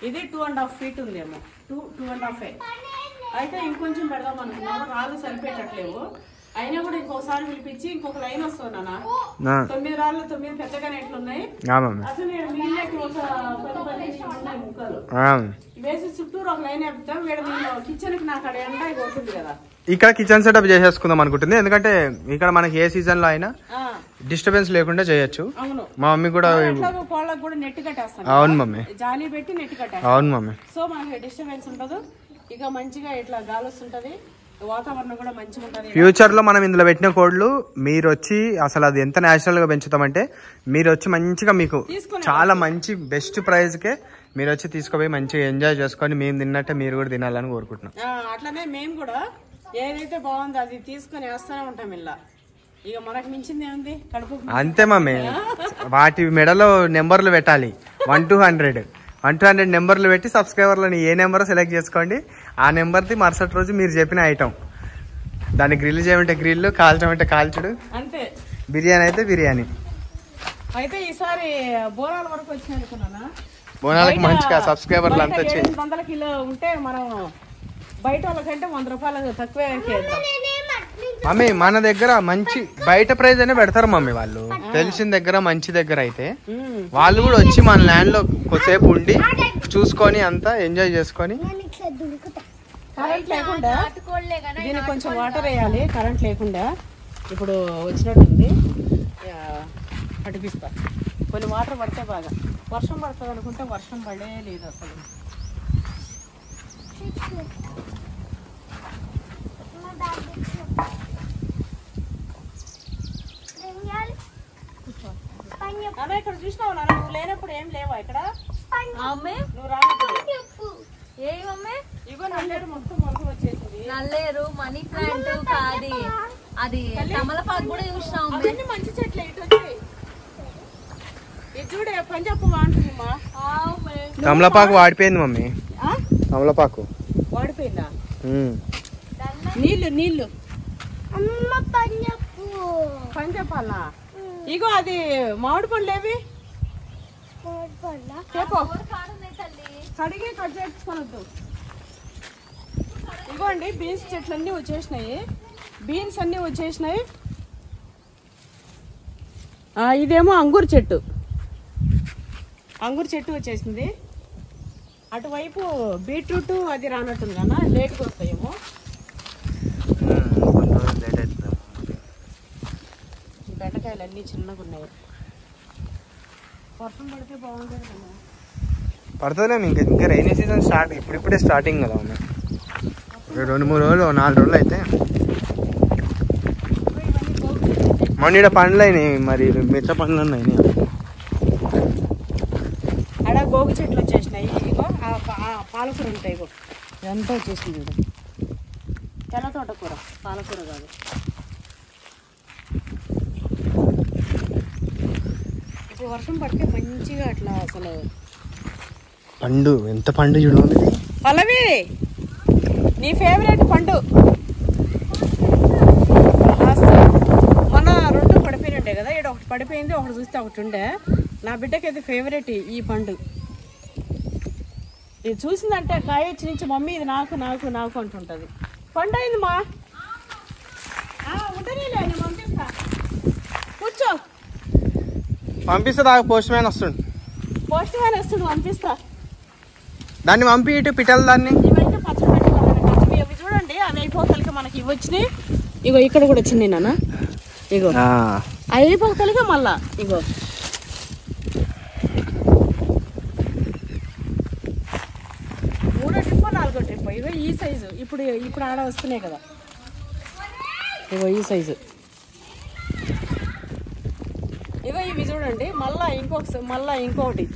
ఇది 2.5 feet ఉంది ఏమో, 2.5 అయితే ఇంకొంచెం పెడదాం అనుకున్నాము. రాళ్ళు సరిపోయేటట్లేవు. అయినా కూడా ఇంకొకసారి పిలిపించి ఇంకొక లైన్ వస్తున్నా ఆ, 9 రాళ్ళు 9 పెద్దగానే ఎట్లున్నాయి ఆ మమ్మీ అసలు నీళ్ళకి ఒక 10 ఉన్నాయి ముక్కలు ఆ. వేసి చుట్టూరు ఒక లైన్ వేపుతాం వీడ నేను కిచెన్ కి నాకు ఎండ పోతుంది కదా. ఇక్కడ కిచెన్ సెటప్ చేసేసుకుందాం అనుకుంటుంది, ఎందుకంటే ఇక్కడ మనకి ఏ సీజన్ లో అయినా డిస్టర్బెన్స్ లేకుండా చేయొచ్చు. అవును మా మమ్మీ కూడా కోళ్ళకు కూడా నెట్ కట్టేస్తాను. అవును మమ్మీ, జాలి పెట్టి నెట్ కట్టేస్తాను. అవును మమ్మీ. సో మనకి డిస్టర్బెన్స్ ఉండదు, ఇక మంచిగా ఇట్లా గాలి వస్తుంటది, వాతావరణం కూడా మంచిగా ఉంటది. ఫ్యూచర్ లో మనం ఇందులో పెట్టిన కోళ్ళు మీరు వచ్చి అసలు అది ఎంత నేచురల్ గా పెంచుతామంటే మీరు వచ్చి మంచిగా మీకు చాలా మంచి బెస్ట్ ప్రైస్ కే మీరు వచ్చి తీసుకుపోయి మంచిగా ఎంజాయ్ చేసుకొని మేము తిన్నట్టే మీరు కూడా తినాలని కోరుకుంటున్నాం. అట్లనే మేము కూడా ఏదైతే బాగుందో అది తీసుకొని వేస్తూనే ఉంటాం. ఇలా ఇక మనకు మించింది ఏముంది కడుపు. అంతే మమ్మీ, వాటి మెడలో నెంబర్లు పెట్టాలి 1 to 100 నెంబర్లు పెట్టి సబ్స్క్రైబర్లని ఏ నెంబర్ సెలెక్ట్ చేసుకోండి, ఆ నెంబర్ది మరుసటి రోజు మీరు చెప్పిన ఐటమ్ దాన్ని గ్రిల్ చేయమంటే గ్రిల్, కాల్చమంటే కాల్చుడు, అంతే. బిర్యానీ అయితే బిర్యానీ. అయితే ఈసారి బోనాల వరకు వచ్చిన అనుకున్నానా, బోనాలకు మంచిగా సబ్స్క్రైబర్లు అంతా 700 కిలో ఉంటే మనం బయట వాళ్ళకంటే 100 రూపాయలు తక్కువే చేద్దాం. మమ్మీ మన దగ్గర మంచి బయట ప్రైస్ అనే పెడతారు మమ్మీ, వాళ్ళు తెలిసిన దగ్గర మంచి దగ్గర అయితే వాళ్ళు కూడా వచ్చి మన ల్యాండ్ లో కొద్దిసేపు ఉండి చూసుకొని అంతా ఎంజాయ్ చేసుకొని. కరెంట్ లేకుండా దీనికి కొంచెం వాటర్ వేయాలి, కరెంట్ లేకుండా ఇప్పుడు వచ్చినట్టుంది. పడిపిస్తా కొన్ని వాటర్ పడితే బాగా. వర్షం పడుతుంది అనుకుంటే వర్షం పడే లేదు అసలు. అదే ఇక్కడ చూసినావు నువ్వు లేనప్పుడు ఏం లేవా ఇక్కడ? నువ్వు రానప్పుడు ఇగో నల్లేరు మొత్తం మొలక వచ్చేసింది. నల్లేరు, మనీ ప్లాంట్ కాది, అది తమలపాకు కూడా చూసినాం. అవన్నీ మంచి చెట్లు ఇటు వచ్చి ఇది చూడే పంజాబ్ బాగుంటుందమ్మా. తమలపాకు వాడిపోయింది మమ్మీ, తమలపాకు వాడిపోయిందా? నీళ్ళు నీళ్ళు పంజాపాలనా? ఇగో అది మామిడి పండ్లు ఏవి చెప్పు, కడిగి కట్ చేసుకోనొద్దు. ఇగోండి బీన్స్ చెట్లు అన్నీ వచ్చేసినాయి, బీన్స్ అన్నీ వచ్చేసినాయి. ఇదేమో అంగూరు చెట్టు, అంగూరు చెట్టు వచ్చేసింది. అటువైపు బీట్రూట్ అది రానట్టుంది కదా, లేట్గా వస్తాయేమో. బెండకాయలు అన్నీ చిన్నగా ఉన్నాయి. వర్షం పడితే బాగుంటుంది కదా. పడుతుందిలే, ఇంకా రైనీ సీజన్ స్టార్ట్ ఇప్పుడిప్పుడే స్టార్టింగ్ కదా మమ్మీ. 2-3 రోజులు 4 రోజులు అయితే మొన్న పండ్లు అయినాయి, మరి మిగతా పండ్లు ఉన్నాయి. అక్కడ గోగు చెట్లు వచ్చేసినాయి. ఇగో పాలకూర ఉంటాయి, ఇగో ఇదంతా వచ్చేసింది. ఇగో తెల్ల తోటకూర, పాలకూర కాదు. ఇప్పుడు వర్షం పడితే మంచిగా అట్లా అసలు పండు ఎంత పండు చూడండి. పల్లవి నీ ఫేవరెట్ పండు. మొన్న 2 పడిపోయినట్టే కదా, ఇక్కడ ఒకటి పడిపోయింది, ఒకటి చూస్తే ఒకటి ఉండే. నా బిడ్డకి అయితే ఫేవరెట్ ఈ పండు. ఇది చూసిందంటే కాయ వచ్చి నుంచి మమ్మీ ఇది నాకు నాకు నాకు అంటుంటుంది. పండు అయింది మా ఉంటేనే నేను పంపిస్తా, కూర్చో. పంపిస్తే దాకా పోస్ట్ మ్యాన్ వస్తుండు, పోస్ట్ మ్యాన్ వస్తుంది, పంపిస్తా. దాన్ని పంపి ఇటు పిట్టలు దాన్ని. ఇవైతే పచ్చడి అవి చూడండి, అవి అయిపోతలకి మనకి ఇవి వచ్చినాయి. ఇగో ఇక్కడ కూడా వచ్చింది నాన్న, ఇగో అవి అయిపోతలకి మళ్ళా ఇగో 3వ ట్రిప్ 4వ ట్రిప్. ఇగో ఈ సైజు ఇప్పుడు ఆడ వస్తున్నాయి కదా, ఇగో ఈ సైజు. ఇగో ఇవి చూడండి, మళ్ళా ఇంకొకటి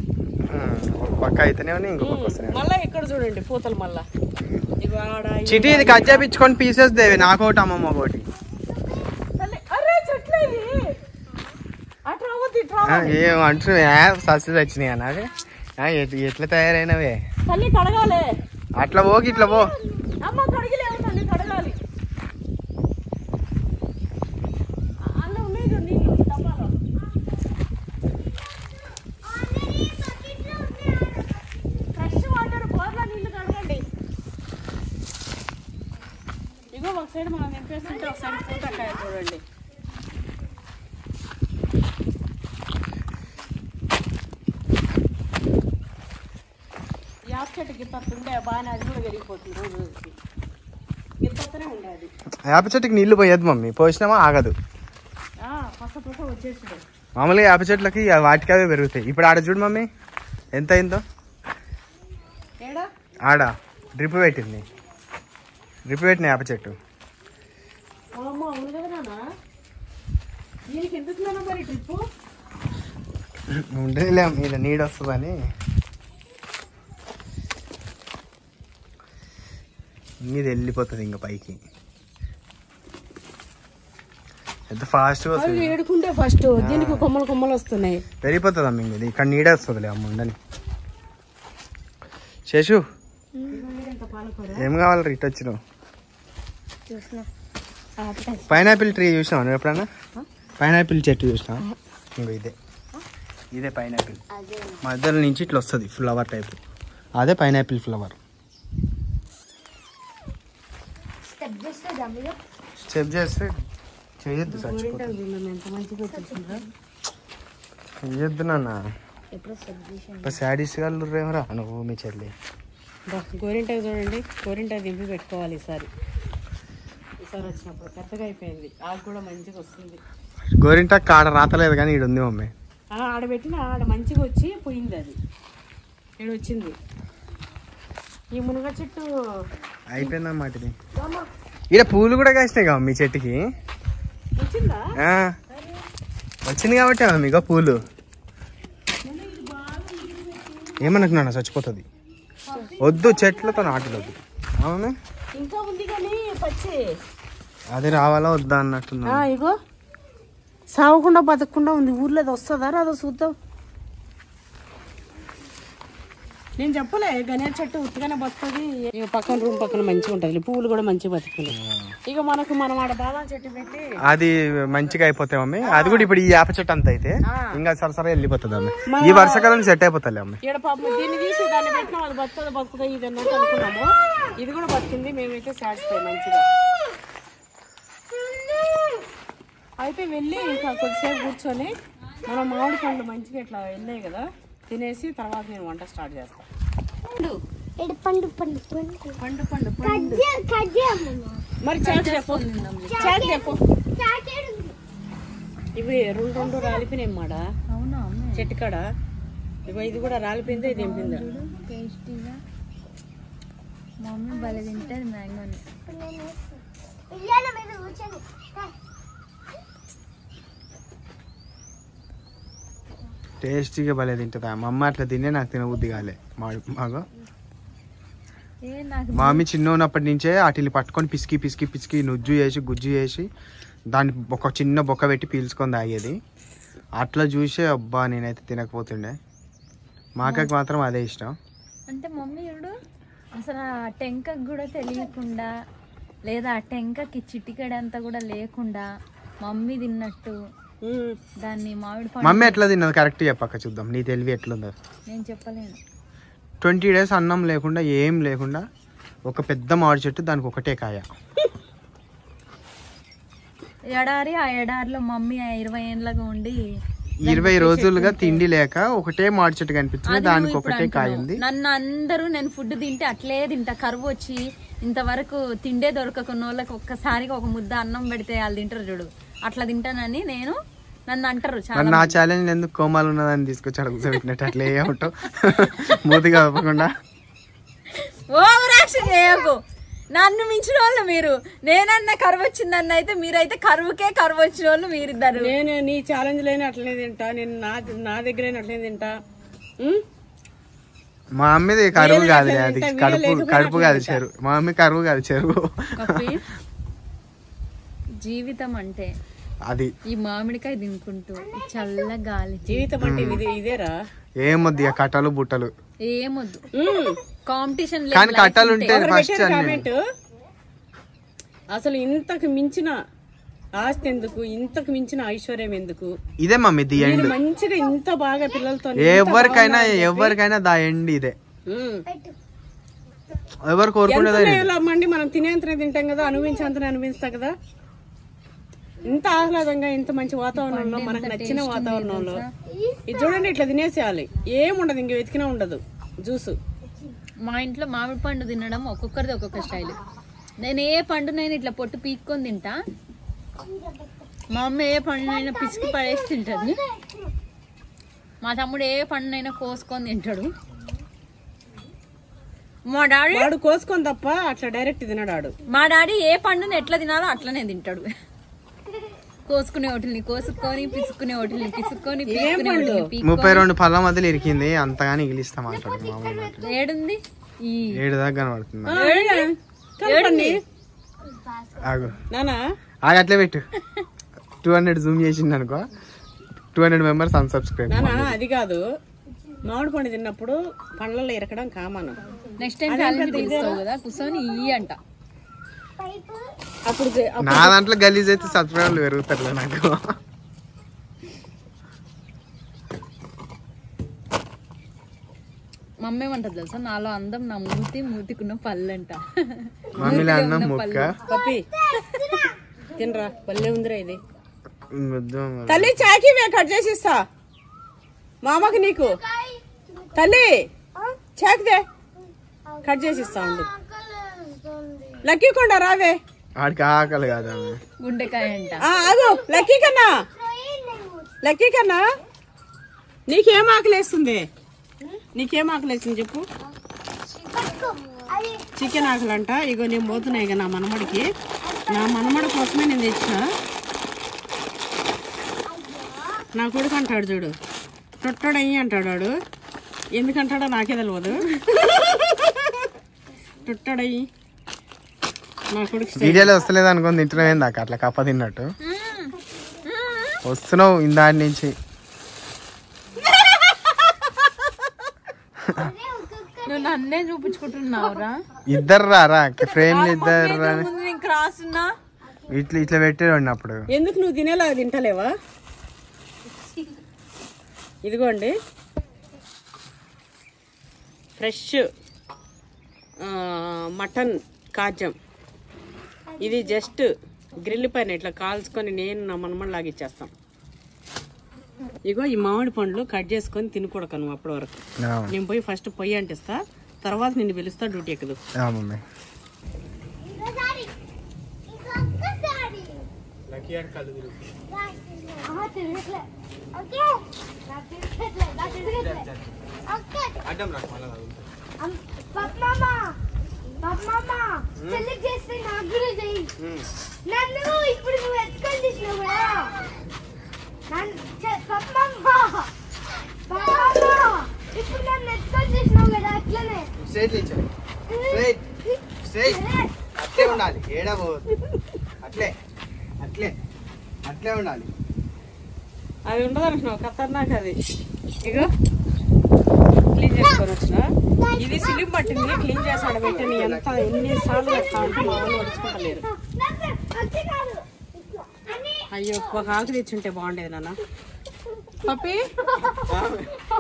పక్క అయితేనే మళ్ళా ఇక్కడ చూడండి పూతలు. మళ్ళా ఇగో ఆడ చిటి ఇది కట్ చేపించుకొని పీసెస్ దేవి, నాకోటి అమ్మమ్మ ఒకటి. చెట్లు ఇవి అట్లా ఏం అంటు సక్సెస్ వచ్చినాయి అన్నది. ఎట్లా తయారైనవే తల్లి కడగాలి. అట్లా పోకి ఇట్లా పో అమ్మ, కడిగిలేవు తల్లి, కడగాలి. అలా ఉన్నాయి నీళ్ళు డబ్బాలో. ఫ్రెష్ వాటర్ బోర్లో నీళ్ళు కడగండి. ఇగో ఒక సైడ్ మనం నింపేస్తుంటే ఒక సైడ్ పూతకాయ చూడండి. యాప్ చెట్టు గిత్తుంటే బాగానే అది కూడా పెరిగిపోతుంది రోజు రోజుకి. గిత్తనే ఉండేది. వేప చెట్టుకి నీళ్లు పోయద్దు మమ్మీ, పోసినామా ఆగదు. పక్క వచ్చేసాడు. మామూలుగా వేప చెట్లకి వాటికి అవే పెరుగుతాయి. ఇప్పుడు ఆడ చూడు మమ్మీ ఎంత అయిందో. ఆడ డ్రిప్ పెట్టింది, డ్రిప్ పెట్టిన వేప చెట్టు. అవును కదా నాన్న, దీనికి ఎందుకు నాన్న మరి డ్రిప్? ఉండేలే మీద నీడ వస్తుందని. మీద వెళ్ళిపోతుంది ఇంకా పైకి. ఎంత ఫాస్ట్గా వస్తుంది. ఏడుకుంటే ఫస్ట్ దీనికి కొమ్మలు కొమ్మలు వస్తున్నాయి. పెరిగిపోతుంది అమ్మ. ఇంక ఇక్కడ నీడ వస్తుందిలే అమ్మ ఉండని. శేషు ఏం కావాలి ఇటు వచ్చినావు? పైనాపిల్ ట్రీ చూసినావు నువ్వు ఎప్పుడన్నా? పైనాపిల్ చెట్టు చూసినావు? ఇంకో ఇదే పైనాపిల్. మధ్యలో నుంచి ఇట్లా వస్తుంది ఫ్లవర్ టైప్. అదే పైనాపిల్ ఫ్లవర్. స్టెప్ చేస్తే చేయొద్దు, చచ్చిపోతుంది. చెయ్యొద్దు నాన్న. శాడీస్ రేమరా నువ్వు మీ చెల్లి. గోరింటాకు చూడండి, గోరింటాకు దింపి పెట్టుకోవాలి ఈసారి వచ్చినప్పుడు. పెద్దగా అయిపోయింది, ఆకు కూడా మంచిగా వస్తుంది. గోరింటాకు ఆడ రాతలేదు కానీ ఈడ ఉంది మమ్మీ. ఆడ పెట్టిన ఆడ మంచిగా వచ్చి పోయింది, అది ఈడ వచ్చింది. ఈ మునగ చెట్టు అయిపోయిందన్నమాట. ఇది ఈడ పూలు కూడా కాసినాయి కదా మీ చెట్టుకి. వచ్చిందా? వచ్చింది కాబట్టి మీకు పూలు. ఏమనుకున్నా చచ్చిపోతుంది. వద్దు, చెట్లతో నాటలొద్దు. అవును ఇంకా ఉంది కానీ పచ్చి. అది రావాలా వద్దా అన్నట్టున్నా. ఇగో సాగకుండా బతకకుండా ఉంది. ఊర్లో అది వస్తుందా రాదో చూద్దాం. నేను చెప్పలే గనేర్ చెట్టు ఉత్తగానే బతుకుతుంది. ఇక పక్కన రూమ్ పక్కన మంచిగా ఉంటుంది, పువ్వులు కూడా మంచిగా బతుకున్నాయి. ఇక మనం ఆడ బాదం చెట్టు పెట్టి అది మంచిగా అయిపోతాయి మమ్మీ. అది కూడా ఇప్పుడు ఈ వేప చెట్టు అంత అయితే ఇంకా సరసరా వెళ్ళిపోతుంది అమ్మ. ఈ వర్షాకాలం సెట్ అయిపోతుంది అమ్మ. ఇక్కడ పాపం దీన్ని తీసి దాన్ని పెట్టినాం, అది బతుకుతుంది ఇది అన్నట్టు అనుకున్నాము. ఇది కూడా బతికింది, మేమైతే సాటిస్ఫై మంచిగా. అయితే వెళ్ళి ఇంకా కొద్దిసేపు కూర్చొని మనం మామిడి పండ్లు మంచిగా ఇట్లా వెళ్ళాయి కదా తినేసి తర్వాత నేను వంట స్టార్ట్ చేస్తాను. మరి చెప్పు ఇవి రెండు రాలిపోయినాయి మాట చెట్టు కాడ. ఇగో ఇది కూడా రాలిపోయిందా, ఇది ఎంపిందా? మమ్మీ భలే తింటారు మ్యాంగోని. టేస్టీగా భలే తింటుందా మా అమ్మ. అట్లా తినే నాకు తినబుద్ధి కాలే. మాగో మా మమ్మీ చిన్న ఉన్నప్పటి నుంచే వాటిని పట్టుకొని పిసికి పిసికి పిసికి నుజ్జు చేసి గుజ్జు చేసి దాన్ని ఒక చిన్న బొక్క పెట్టి పీల్చుకొని తాగేది. అట్లా చూసే అబ్బా నేనైతే తినకపోతుండే. మా అక్కకి మాత్రం అదే ఇష్టం. అంటే మమ్మీ చూడు అసలు ఆ టెంకకు కూడా తెలియకుండా, లేదా ఆ టెంకకి చిటికెడంతా కూడా లేకుండా మమ్మీ తిన్నట్టు దాన్ని మామిడి పండు. మమ్మీ ఎట్లా తిన్నది కరెక్ట్ చెప్పక్క చూద్దాం, నీ తెలివి ఎట్లుందో. నేను చెప్పలేను. 20 days అన్నం లేకుండా ఏం లేకుండా ఒక పెద్ద మామిడి చెట్టు, దానికి ఒకటే కాయ. ఎడారి, ఆ ఎడారిలో మమ్మీ 20 ఏళ్ళగా ఉండి 20 రోజులుగా తిండి లేక ఒకటే మామిడి చెట్టు కనిపించింది, దానికి ఒకటే కాయ ఉంది. నన్ను అందరూ నేను ఫుడ్ తింటే అట్లే తింటా. కరువు వచ్చి ఇంతవరకు తిండే దొరకకున్న వాళ్ళకి ఒక్కసారిగా ఒక ముద్ద అన్నం పెడితే వాళ్ళు తింటారు చూడు, అట్లా తింటానని నన్ను అంటారు. నా ఛాలెంజ్ ఎందుకు కోమాలు ఉన్నదని తీసుకొచ్చి అడుగుతున్నట్టు అట్లే ఉంటావు మూతిగా అవ్వకుండా. ఓవర్ యాక్షన్ చేయకు. నన్ను మించిన వాళ్ళు మీరు. నేనన్నా కరువు వచ్చిందన్న అయితే మీరైతే కరువుకే కరువు వచ్చిన వాళ్ళు మీరిద్దరు. నేను నీ ఛాలెంజ్ లేని అట్లనే తింటా, నేను నా దగ్గర అట్లనే తింటా. మా అమ్మది కరువు కాదు, అది కడుపు కాదు చెరువు. మా అమ్మ కరువు కాదు చెరువు. జీవితం అంటే అది ఈ మామిడికాయ తినుకుంటూ చల్ల గాలి. జీవితం అంటే ఇదేరా. ఏమొద్దు ఇక కట్టలు బుట్టలు ఏమొద్దు, కాంపిటీషన్ కానీ కట్టలు ఉంటే ఫస్ట్ కామెంట్ అసలు ఇంతకు మించిన ఆస్తి ఎందుకు, ఇంతకు మించిన ఐశ్వర్యం ఎందుకు? ఇదే మమ్మీ ది ఎండ్. మంచిగా ఇంత బాగా పిల్లలతో ఎవరికైనా దా ఎండ్ ఇదే. ఎవరు కోరుకునేది అమ్మండి, మనం తినేంతనే తింటాం కదా, అనుభవించేంతనే అనుభవిస్తాం కదా. ఇంత ఆహ్లాదంగా ఇంత మంచి వాతావరణంలో మనకు నచ్చిన వాతావరణంలో ఇది చూడండి, ఇట్లా తినేసేయాలి. ఏముండదు, ఇంక వెతికినా ఉండదు జ్యూస్. మా ఇంట్లో మామిడి పండు తినడం ఒక్కొక్కరిది ఒక్కొక్క స్టైల్. నేను ఏ పండునైనా ఇట్లా పొట్టు పీక్కొని తింటా, మా అమ్మ ఏ పండునైనా పిసికి పడేసి తింటది, మా తమ్ముడు ఏ పండునైనా కోసుకొని తింటాడు. మా డాడీ వాడు కోసుకొని తప్ప అట్లా డైరెక్ట్ తినడాడు. మా డాడీ ఏ పండుని ఎట్లా తినాలో అట్లనే తింటాడు. కోసుకునే వాటిని కోసుకొని, పిసుకునే వాటిని పిసుకొని, 32 పళ్ళ మధ్యలో ఇరికింది, అంతగాని ఇగిలిస్తాం అంటాడు మామూలు. ఏడుంది, ఈ 7 దాకా కనబడుతుంది. ఆగు ఆగు, అట్లే పెట్టు. 200 జూమ్ చేసింది అనుకో, 200 మెంబర్స్ అన్సబ్స్క్రైబ్. అది కాదు, మామిడి పండు తిన్నప్పుడు పండ్లలో ఇరకడం కామన్. నెక్స్ట్ టైం ఛాలెంజ్ పిలుస్తావు కదా, కూర్చొని ఇయ్యి అంట. అప్పుడు నా దాంట్లో గలీజ్ అయితే సబ్స్క్రైబర్లు పెరుగుతారు నాకు. మమ్మీ ఏమంటది తెలుసా, నాలో అందం నా మూతికున్న పళ్ళు అంట. మమ్మీలో అన్నం ముక్క పప్పి తినరా, పల్లె ఉందిరా ఇది. తల్లి చాకి కట్ చేసి ఇస్తా మామకి, నీకు తల్లి చాకిదే కట్ చేసి ఇస్తా ఉండు. లక్కీ కొండ రావే, వాడికి ఆకలి కాదు, గుండెకాయ అంట. ఆగు లక్కీ కన్నా, లక్కీ కన్నా నీకేం ఆకలేస్తుంది, నీకేం ఆకలేస్తుంది చెప్పు. చికెన్ ఆకలంట. ఇగో నేను పోతున్నాయి ఇక నా మనమడికి, నా మనమడి కోసమే నేను తెచ్చిన. నా కొడుకు అంటాడు చూడు, టొట్టడయ్యి అంటాడు వాడు. ఎందుకంటాడో నాకే తెలియదు. టొట్టడయ్యి నా కొడుకు వీడియోలో వస్తలేదు అనుకుని తింటున్నావు ఏందాక అట్లా కప్ప తిన్నట్టు వస్తున్నావు ఇందాడి నుంచి. నువ్వు నన్నే చూపించుకుంటున్నావురా. ఇద్దరు రారా ఫ్రేమ్లు, ఇద్దరు రాసున్నా ఇట్లా ఇట్లా పెట్టేవాడిని అప్పుడు. ఎందుకు నువ్వు తినేలా తింటలేవా? ఇదిగోండి ఫ్రెష్ మటన్ కాజం. ఇది జస్ట్ గ్రిల్ పైన ఇట్లా కాల్చుకొని నేను నా మనమని లాగిచ్చేస్తాం. ఇగో ఈ మామిడి పండ్లు కట్ చేసుకొని తినకూడక నువ్వు అప్పటి వరకు. నేను పోయి ఫస్ట్ పొయ్యి అంటిస్తా, తర్వాత నిన్ను పిలుస్తా, డ్యూటీ ఎక్కుదు. అట్లే ఉండాలి, ఏడబోదు, అట్లే అట్లే అట్లే ఉండాలి. అది ఉండదు అనుకున్నావు, ఖతర్నాక్ అది. ఇగో క్లీన్ చేసుకొని వచ్చిన, ఇది సిలిం పట్టింది, క్లీన్ చేసాడు పెట్టని. ఎంత ఎన్నిసార్లు పెట్టా అంటే మా వాళ్ళు పడుచుకుంటలేరు. అయ్యో ఒక ఆకు తెచ్చుంటే బాగుండేది నాన్న. పప్పి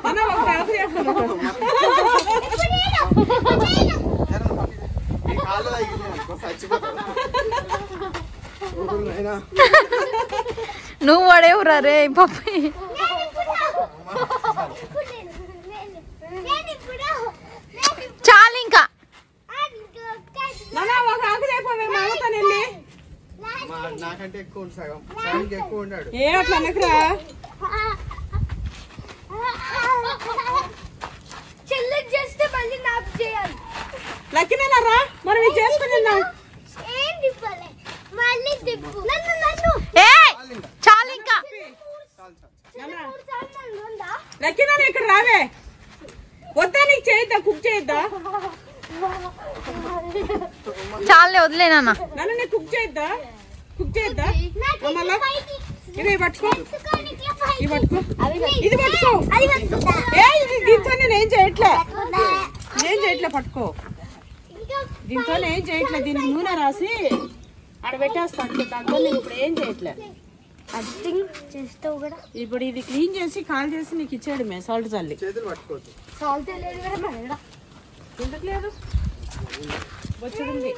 అన్న ఒక ఆకు నువ్వు పడేవురా రే పప్పి. చాలు ఇంకా ఒక ఆకు తెపోవే మామతో వెళ్ళి. నాకంటే ఎక్కువ సగం సగంకి ఎక్కువ ఉంటాడు. ఏ అట్లా అనకురా, చెల్లికి చేస్తే మళ్ళీ నాకు చేయాలి. లక్కినేనారా మనం ఇది చేసుకుని ఏం తిప్పాలి, మళ్ళీ తిప్పు. నన్ను నన్ను చాలు ఇంకా లక్కినా ఇక్కడ రావే. వద్దా నీకు చేయొద్దా, కుక్ చేయొద్దా? చాలే వదిలేనా నన్ను నీకు కుక్ చేయొద్దా, కుక్ చేయొద్దా? ఇది పట్టుకో, ఇది పట్టుకో, ఇది పట్టుకో. దీంతో నేనేం చేయట్లే, ఏం చేయట్లే, పట్టుకో. దీంతో ఏం చేయట్లే, దీనికి నూనె రాసి ఆడ పెట్టేస్తాను. దాంతో నేను ఇప్పుడు ఏం చేయట్లే. ఇప్పుడు ఇది క్లీన్ చేసి కాల్ చేసి నీకు ఇచ్చాడు మే సాల్ట్ చల్లి. చేతులు పట్టుకోవచ్చు. సాల్ట్ లేదు కదా, ఎందుకు లేదు? వచ్చుంది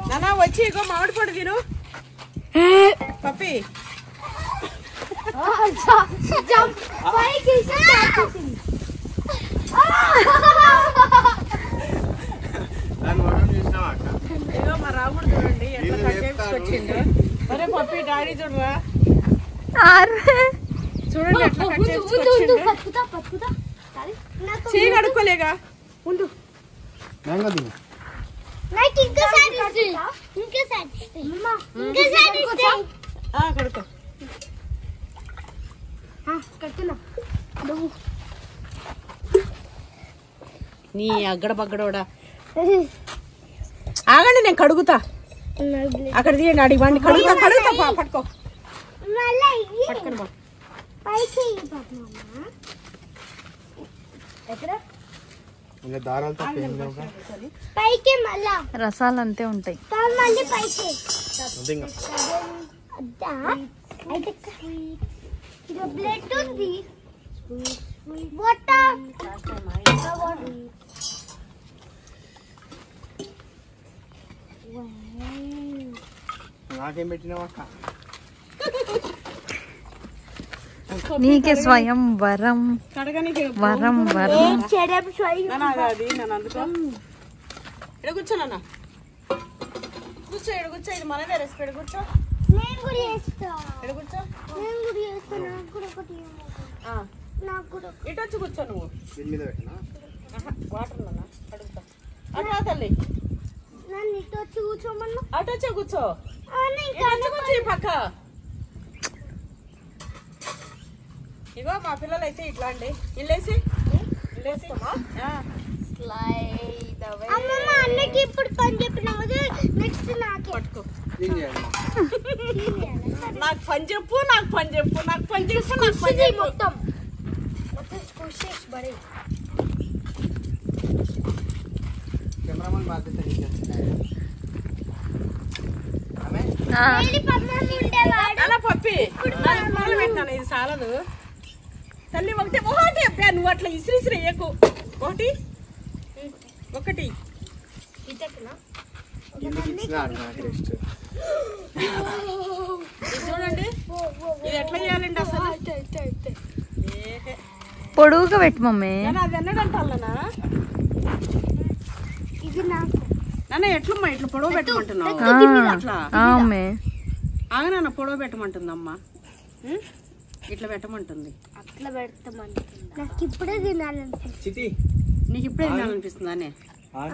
నానా వచ్చి ఇగో మామిడి పొడి తిను పప్పి ఇగో మా రాముడు చూడండి ఎట్లా కట్ చేసుకొచ్చిండు. అరే పప్పి డాడీ చూడరా చూడండి ఎట్లా కట్ చేసుకొచ్చిండు. చేయి కడుక్కోలేగా ఉండు. కడుక్కో నీ అగ్గడ బగ్గడోడా ఆగండి నేను కడుగుతా. అక్కడ తీయండి అడిగి బండి కడుగుతా పట్టుకో పట్టుకొని బా. పైకి మళ్ళా రసాలు అంతే ఉంటాయి. మళ్ళీ పైకి బ్లడ్ ఉంది వాటర్ నాకేం పెట్టినావా? నీకే స్వయం వరం వరం వరం. అది నన్ను అందుకో ఇక్కడ కూర్చో నాన్న కూర్చో ఇక్కడ కూర్చో. ఇది మనదే రెసిపీ. ఇక్కడ కూర్చో. నేను కూడా చేస్తా. ఇక్కడ కూర్చో. నేను కూడా చేస్తా. నాకు కూడా ఒకటి నాకు కూడా ఇటు వచ్చి కూర్చో నువ్వు. దీని మీద పెట్టినా వాటర్ నాన్న అడుగుతా. అటు తల్లి నన్ను ఇటు వచ్చి కూర్చోమన్నా. అటు వచ్చే కూర్చో. కూర్చో పక్క. ఇగో మా పిల్లలు అయితే ఇట్లా అండి ఇల్లేసి అమ్మమ్మ అన్నకి ఇప్పుడు పని చెప్పినావు నెక్స్ట్ నాకే పట్టుకో. నాకు పని చెప్పు నాకు పని చెప్పు నాకు పని చెప్పు నాకు పని చెప్పు. మొత్తం స్కూల్ చేసి పడే కెమెరామన్ బాధ్యత అలా పప్పి మొదలు పెట్టినాను. ఇది చాలదు తల్లి. ఒకటి చెప్పా నువ్వు అట్లా ఇసిరిసిరి వేయకు. ఒకటి చూడండి ఇది ఎట్లా చేయాలండి అసలు. పొడుగుగా పెట్టు మమ్మీ. అది ఎన్నడంటాలనా ఇది నాకు నాన్న ఎట్లమ్మా ఇట్లా పొడవు పెట్టమంటున్నావు? అట్లా ఆగనా పొడవు పెట్టమంటుందమ్మా. ఇట్లా పెట్టమంటుంది. అట్లా పెడతామంటుంది. నాకు ఇప్పుడే తినాలనిపిస్తుంది. నీకు ఇప్పుడే తినాలనిపిస్తుందానే?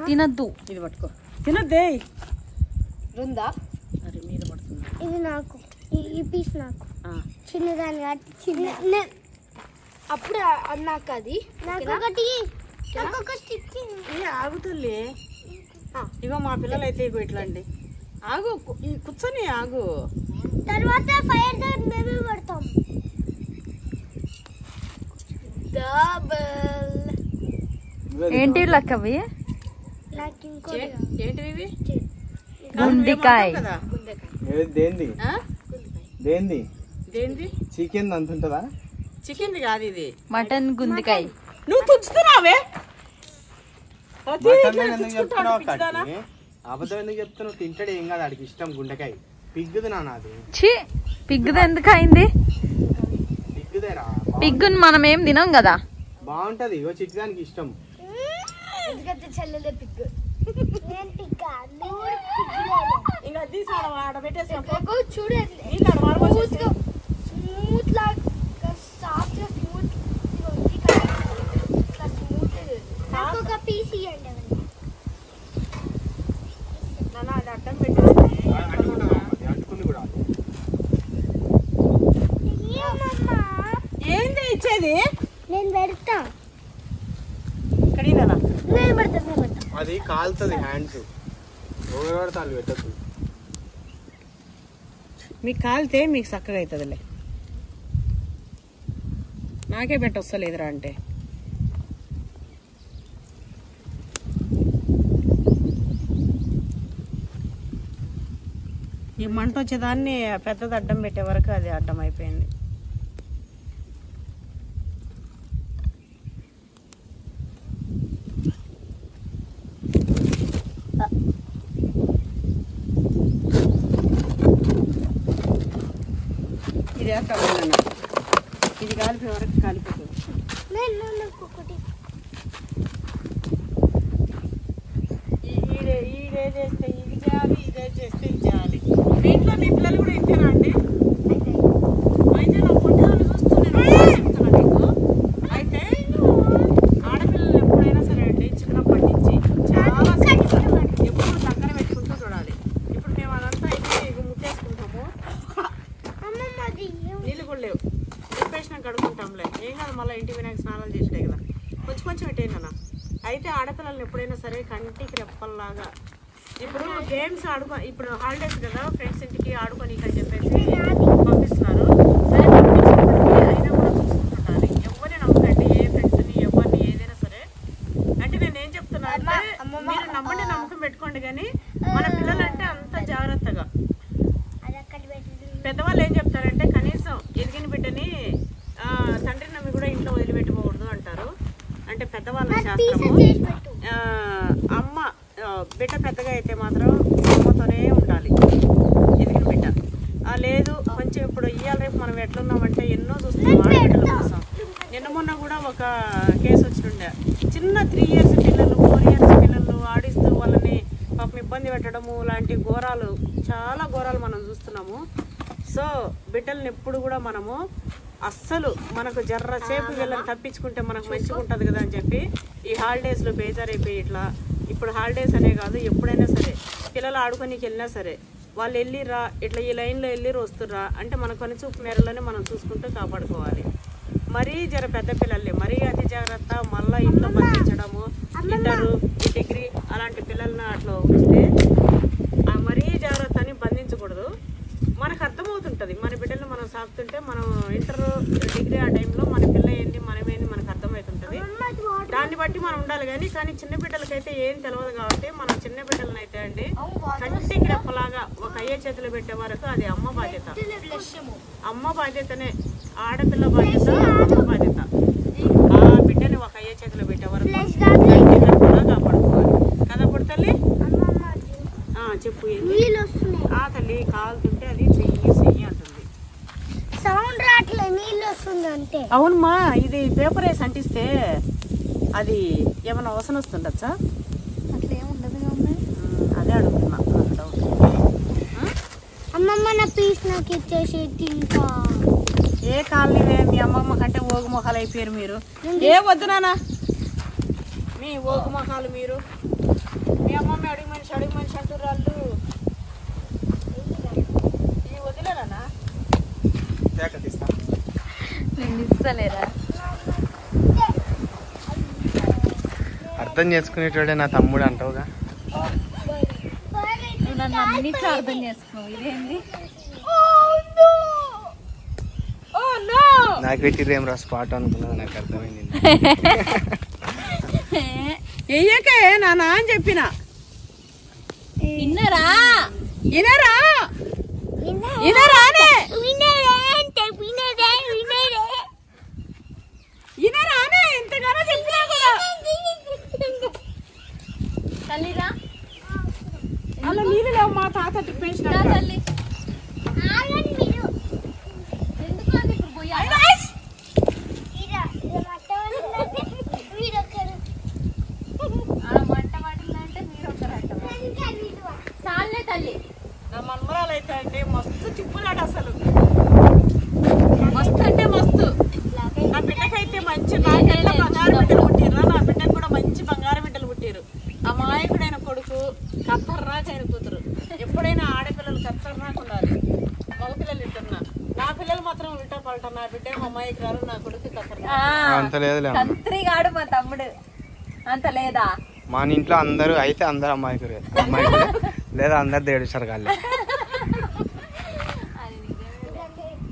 తినద్దు. ఇది పట్టుకో. తినద్దే రుందా అరే మీద పడుతుంది. ఇది నాకు ఈ పీస్ నాకు చిన్నదాని చిన్న అప్పుడు అన్నాక అది నాకు ఒకటి ఆగుతుంది. ఇగో మా పిల్లలు అయితే ఇగో ఇట్లా అండి. ఆగు కూర్చొని ఆగు. తర్వాత ఫైర్ దగ్గర మేము పడతాం. ఏంటి లక్కవి? నాకు ఇంకోటి ఏంటివి ఇవి? గుండికాయ. దేంది దేంది దేంది? చికెన్ అంత ఉంటుందా? చికెన్ కాదు ఇది మటన్ గుండికాయ. నువ్వు తుంచుతున్నావే. అబద్ధం ఎందుకు చెప్తున్నావు? తింటాడు ఏం కాదు. ఆడికి ఇష్టం గుండెకాయ. పిగ్గుది నాన్న అది. ఛీ పిగ్గుది ఎందుకు అయింది? పిగ్గుదేరా. పిగ్గుని మనం ఏం తినం కదా. బాగుంటది. ఇగో చిక్కుదానికి ఇష్టం. ఎందుకంటే చెల్లెలే పిక్. నేను పిక్ ఇంకా తీసి ఆడ పెట్టేసి చూడండి స్మూత్ లాగా సాఫ్ట్ స్మూత్ నాకు ఒక పీస్ ఇవ్వండి. నాన్న అది అడ్డం పెట్టి అంటుకుంది కూడా. ఏంది ఇచ్చేది? నేను పెడతా. కడిగినా నేను పెడతా. అది కాలుతుంది హ్యాండ్స్. ఎవరు తాళ్ళు పెట్టద్దు. మీకు కాలితే మీకు చక్కగా అవుతుందిలే. నాకే పెట్టొస్తలేదురా అంటే. ఈ మంట వచ్చేదాన్ని పెద్దది అడ్డం పెట్టే వరకు అది అడ్డం అయిపోయింది. ఇది వేస్తాను, ఇది కాలిపోయే వరకు కాలిపోతుంది. ఇదే చేస్తే ఇది చేయాలి, ఇదే చేస్తే ఇది చేయాలి. మీ ఇంట్లో మీ పిల్లలు కూడా ఇంతేనా అండి? అయితే నా పొట్టాలు చూస్తున్నాను మీకు. అయితే ఆడపిల్లలు ఎప్పుడైనా సరే అండి చిన్నప్పటి నుంచి చాలా ఎప్పుడు దగ్గర పెట్టుకుంటూ చూడాలి. ఇప్పుడు మేము అదంతా అయితే ముట్టేసుకుంటాము, నీళ్ళు కూడా లేవు, ఉప్పేసినాక కడుక్కుంటాంలే, ఏం కాదు. మళ్ళీ ఇంటికి వినాయక స్నానాలు చేసినాయి కదా, కొంచెం కొంచెం పెట్టేనా. అయితే ఆడపిల్లల్ని ఎప్పుడైనా సరే కంటికి రెప్పల్లాగా ఇప్పుడు గేమ్స్ ఇప్పుడు హాలిడేస్ కదా, ఫ్రెండ్స్ ఇంటికి ఆడుకోనీకి అని చెప్పేసి పంపిస్తున్నారు. సరే పంపించినప్పటికీ అయినా కూడా చూసుకుంటుండాలి. ఎవరిని నమ్మకండి, ఏ ఫ్రెండ్స్ని ఎవరిని ఏదైనా సరే. అంటే నేను ఏం చెప్తున్నా అంటే మీరు నమ్మండి, నమ్మకం పెట్టుకోండి, కానీ మన పిల్లలంటే అంత జాగ్రత్తగా. పెద్దవాళ్ళు ఏం చెప్తారంటే కనీసం ఎదిగిన బిడ్డని తండ్రి నమ్మి కూడా ఇంట్లో వదిలిపెట్టుకోకూడదు అంటారు. అంటే పెద్దవాళ్ళ శాస్త్రము. అమ్మ బిడ్డ పెద్దగా అయితే మాత్రం అమ్మతోనే ఉండాలి ఎదిగిన బిడ్డ. లేదు కొంచెం ఇప్పుడు ఇవాళ రేపు మనం ఎట్లున్నామంటే ఎన్నో చూస్తున్నాం ఆడబిడ్డల కోసం. నిన్న మొన్న కూడా ఒక కేసు వచ్చిండే, చిన్న 3 years పిల్లలు 4 years పిల్లలు ఆడిస్తూ వాళ్ళని పాపం ఇబ్బంది పెట్టడము లాంటి ఘోరాలు, చాలా ఘోరాలు మనం చూస్తున్నాము. సో బిడ్డల్ని ఎప్పుడు కూడా మనము అస్సలు మనకు జర్రసేపు వీళ్ళని తప్పించుకుంటే మనకు మంచిగా ఉంటుంది కదా అని చెప్పి ఈ హాలిడేస్లో బేజారైపోయి ఇట్లా. ఇప్పుడు హాలిడేస్ అనే కాదు, ఎప్పుడైనా సరే పిల్లలు ఆడుకోనికి వెళ్ళినా సరే వాళ్ళు వెళ్ళిరా ఇట్లా ఈ లైన్లో వెళ్ళిరు వస్తుర్రా అంటే మన కొన్ని చూపు మేరలోనే మనం చూసుకుంటూ కాపాడుకోవాలి. మరీ జర పెద్ద పిల్లల్ని మరీ అతి జాగ్రత్త, మళ్ళీ ఇంట్లో పంపించడము, ఇంటరు డిగ్రీ అలాంటి పిల్లల్ని అట్లా ఉంచితే మరీ జాగ్రత్త అని బంధించకూడదు. మనకు అర్థమవుతుంటుంది మన బిడ్డలను మనం సాగుతుంటే, మనం ఇంటర్ డిగ్రీ ఆ టైంలో మన పిల్ల ఏంటి మనమేంటి మనకు అర్థమవుతుంటుంది. దాన్ని బట్టి మనం ఉండాలి. కానీ చిన్న బిడ్డలకైతే ఏం తెలియదు కాబట్టి మనం చిన్న బిడ్డలను అయితే అండి కంటికి రెప్పలాగా ఒక అయ్యే చేతిలో పెట్టే వరకు అది అమ్మ బాధ్యత. అమ్మ బాధ్యతనే, ఆడపిల్ల బాధ్యత, అమ్మ బాధ్యత. ఆ బిడ్డని ఒక అయ్యే చేతిలో పెట్టే వరకు కంటికి రెప్పలా కాపాడుకోవాలి కదా. ఇప్పుడు తల్లి చెప్పు. తల్లి కాలుతుంటే అది చెయ్యి అంటుంది. సౌండ్ రాట్లే, నీళ్ళు వస్తుంది అంటే. అవునమ్మా, ఇది పేపర్ వేసి అంటిస్తే అది ఏమైనా అవసరం వస్తుండొచ్చా? అట్లా ఏముండదు. అదే అడుగుతున్నా. అమ్మమ్మ నా పీస్ నాకు ఇచ్చేసి ఇంకా ఏ కాలనీ మీ అమ్మమ్మ కంటే ఓగు మొహాలు అయిపోయారు మీరు. ఏ వద్దు నాన్న, మీ ఓగు మొహాలు మీరు. మీ అమ్మమ్మ అడుగు మనిషి అంటారు వాళ్ళు. ఇవి వదిలేనా? నేను ఇస్తలేరా? అర్థం చేసుకునేటోడే నా తమ్ముడు అంటావుగా. నువ్వు నన్ను అన్నిట్లో అర్థం చేసుకున్నావు. ఇదేంటి నాకు పెట్టిరేం రా స్పాట్ అనుకున్నా, నాకు అర్థమైంది. ఎయ్యకే నానా అని చెప్పిన. విన్నరా ఇంతగానో చెప్పినా కూడా తల్లిరా. అలా నీళ్ళు లేవు, మా తాత తిప్పేసిన. తల్లి ఎందుకు అది ఇప్పుడు పోయాలి? మంట పడిందంటే మీరు ఒకరంట. చాలే తల్లి. నా మన్మరాలు అయితే అంటే మస్తు తిప్పులాడు అసలు, మస్తు అంటే మస్తు. నా బిడ్డకైతే మంచి నాకైతే బంగారు బిడ్డలు పుట్టిర్రా, నా బిడ్డకు కూడా మంచి బంగారు బిడ్డలు పుట్టిరు. అమాయకుడైన కొడుకు, కత్తర్రాకైన కూతురు. ఎప్పుడైనా ఆడపిల్లలు కత్తర్రాకు ఉండాలి, మగపిల్లలు ఇట్టున్నా. నా పిల్లలు మాత్రం ఉల్టా పల్టా. నా బిడ్డ అమ్మాయికి రారు, నా కొడుకు కత్తర్రా. కంత్రిగాడు మా తమ్ముడు. అంత లేదా? మా ఇంట్లో అందరూ అయితే అందరు అమ్మాయికురే లేదా అందరు దేడుస్తారు కాళ్ళు.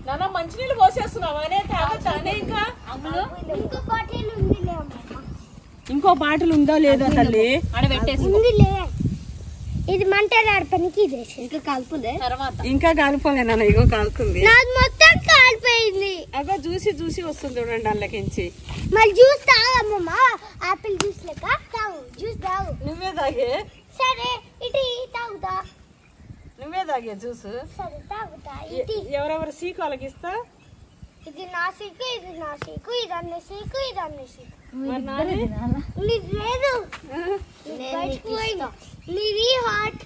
నాన్న మంచినీళ్ళు పోసేస్తున్నావు అనే తాగొచ్చానే. ఇంకా ఇంకో బాటిల్ ఉందో లేదో తల్లి? ఉందిలే, ఇది మంట రాడపనికి ఇది ఇంకా కాల్పులే. తర్వాత ఇంకా కాలిపోలే నాన్న, ఇగో కాలుతుంది. నాది మొత్తం కాలిపోయింది. అగో చూసి వస్తుంది చూడండి అందులోకించి. మళ్ళీ జ్యూస్ తాగమ్మమ్మ, ఆపిల్ జ్యూస్ లెక్క తాగు. జ్యూస్ తాగు. నువ్వే తాగే. సరే ఇటు తాగుతా. నువ్వే తాగే జ్యూస్. సరే తాగుతా. ఇది ఎవరెవరు సీకు వాళ్ళకి ఇస్తా. ఇది నా సీకు, ఇది నా సీకు, ఇది అన్ని సీకు, ఇది అన్ని సీకు. మరి నాది? నీది లేదు. బయటకు పోయింది. నీది హాట్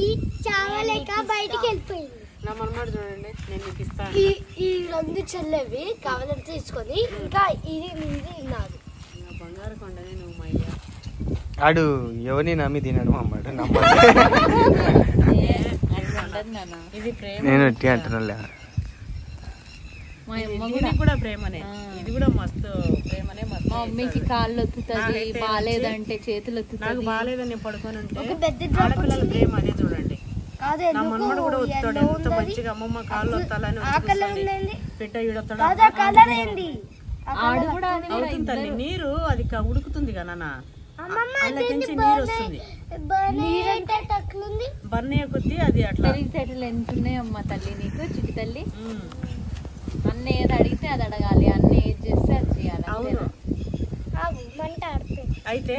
ఈ చావలేక బయటికి వెళ్ళిపోయింది. నా మనమాడు చూడండి, నేను నీకు ఇస్తాను. ఈ రెండు చెల్లెవి కావాలంటే తీసుకొని, ఇంకా ఇది నీది నాది. నా బంగారు కొండనే నువ్వు మయ్యా. ఆడు ఎవరిని నమ్మి తినడు అమ్మాడు ఇది ప్రేమ. నేను ఎట్టి అంటున్నా. మా అమ్మ ఇది కూడా ప్రేమనే. ఇది కూడా మస్తు ప్రేమనే. మస్తు మా మమ్మీకి కాళ్ళు ఒత్తుతుంది, బాగాలేదంటే చేతులు నాకు ఒత్తుతుంది. బాగాలేదని నేను పడుకొని ఉంటే ఒక పెద్ద డ్రాప్ ఆడపిల్లల ప్రేమ అదే చూడండి. కాదు నా మనమడు కూడా వస్తాడు ఎంత మంచిగా అమ్మమ్మ కాళ్ళు వస్తాలని పెట్ట ఈడొస్తాడు. కాదా కలర్ ఏంది? ఆడు కూడా అవుతుంది తల్లి. నీరు అది ఉడుకుతుంది కదా నాన్న, అమ్మమ్మ అందులోకించి నీరు వస్తుంది. నీరంటే తక్కువ బర్నీయ కొద్దీ అది అట్లా. తెలివితేటలు ఎంత ఉన్నాయమ్మా తల్లి నీకు, చిట్టి తల్లి. అన్న ఏది అడిగితే అది అడగాలి, అన్న ఏది చేస్తే అది చేయాలి. అవును. మంట ఆడుతుంది. అయితే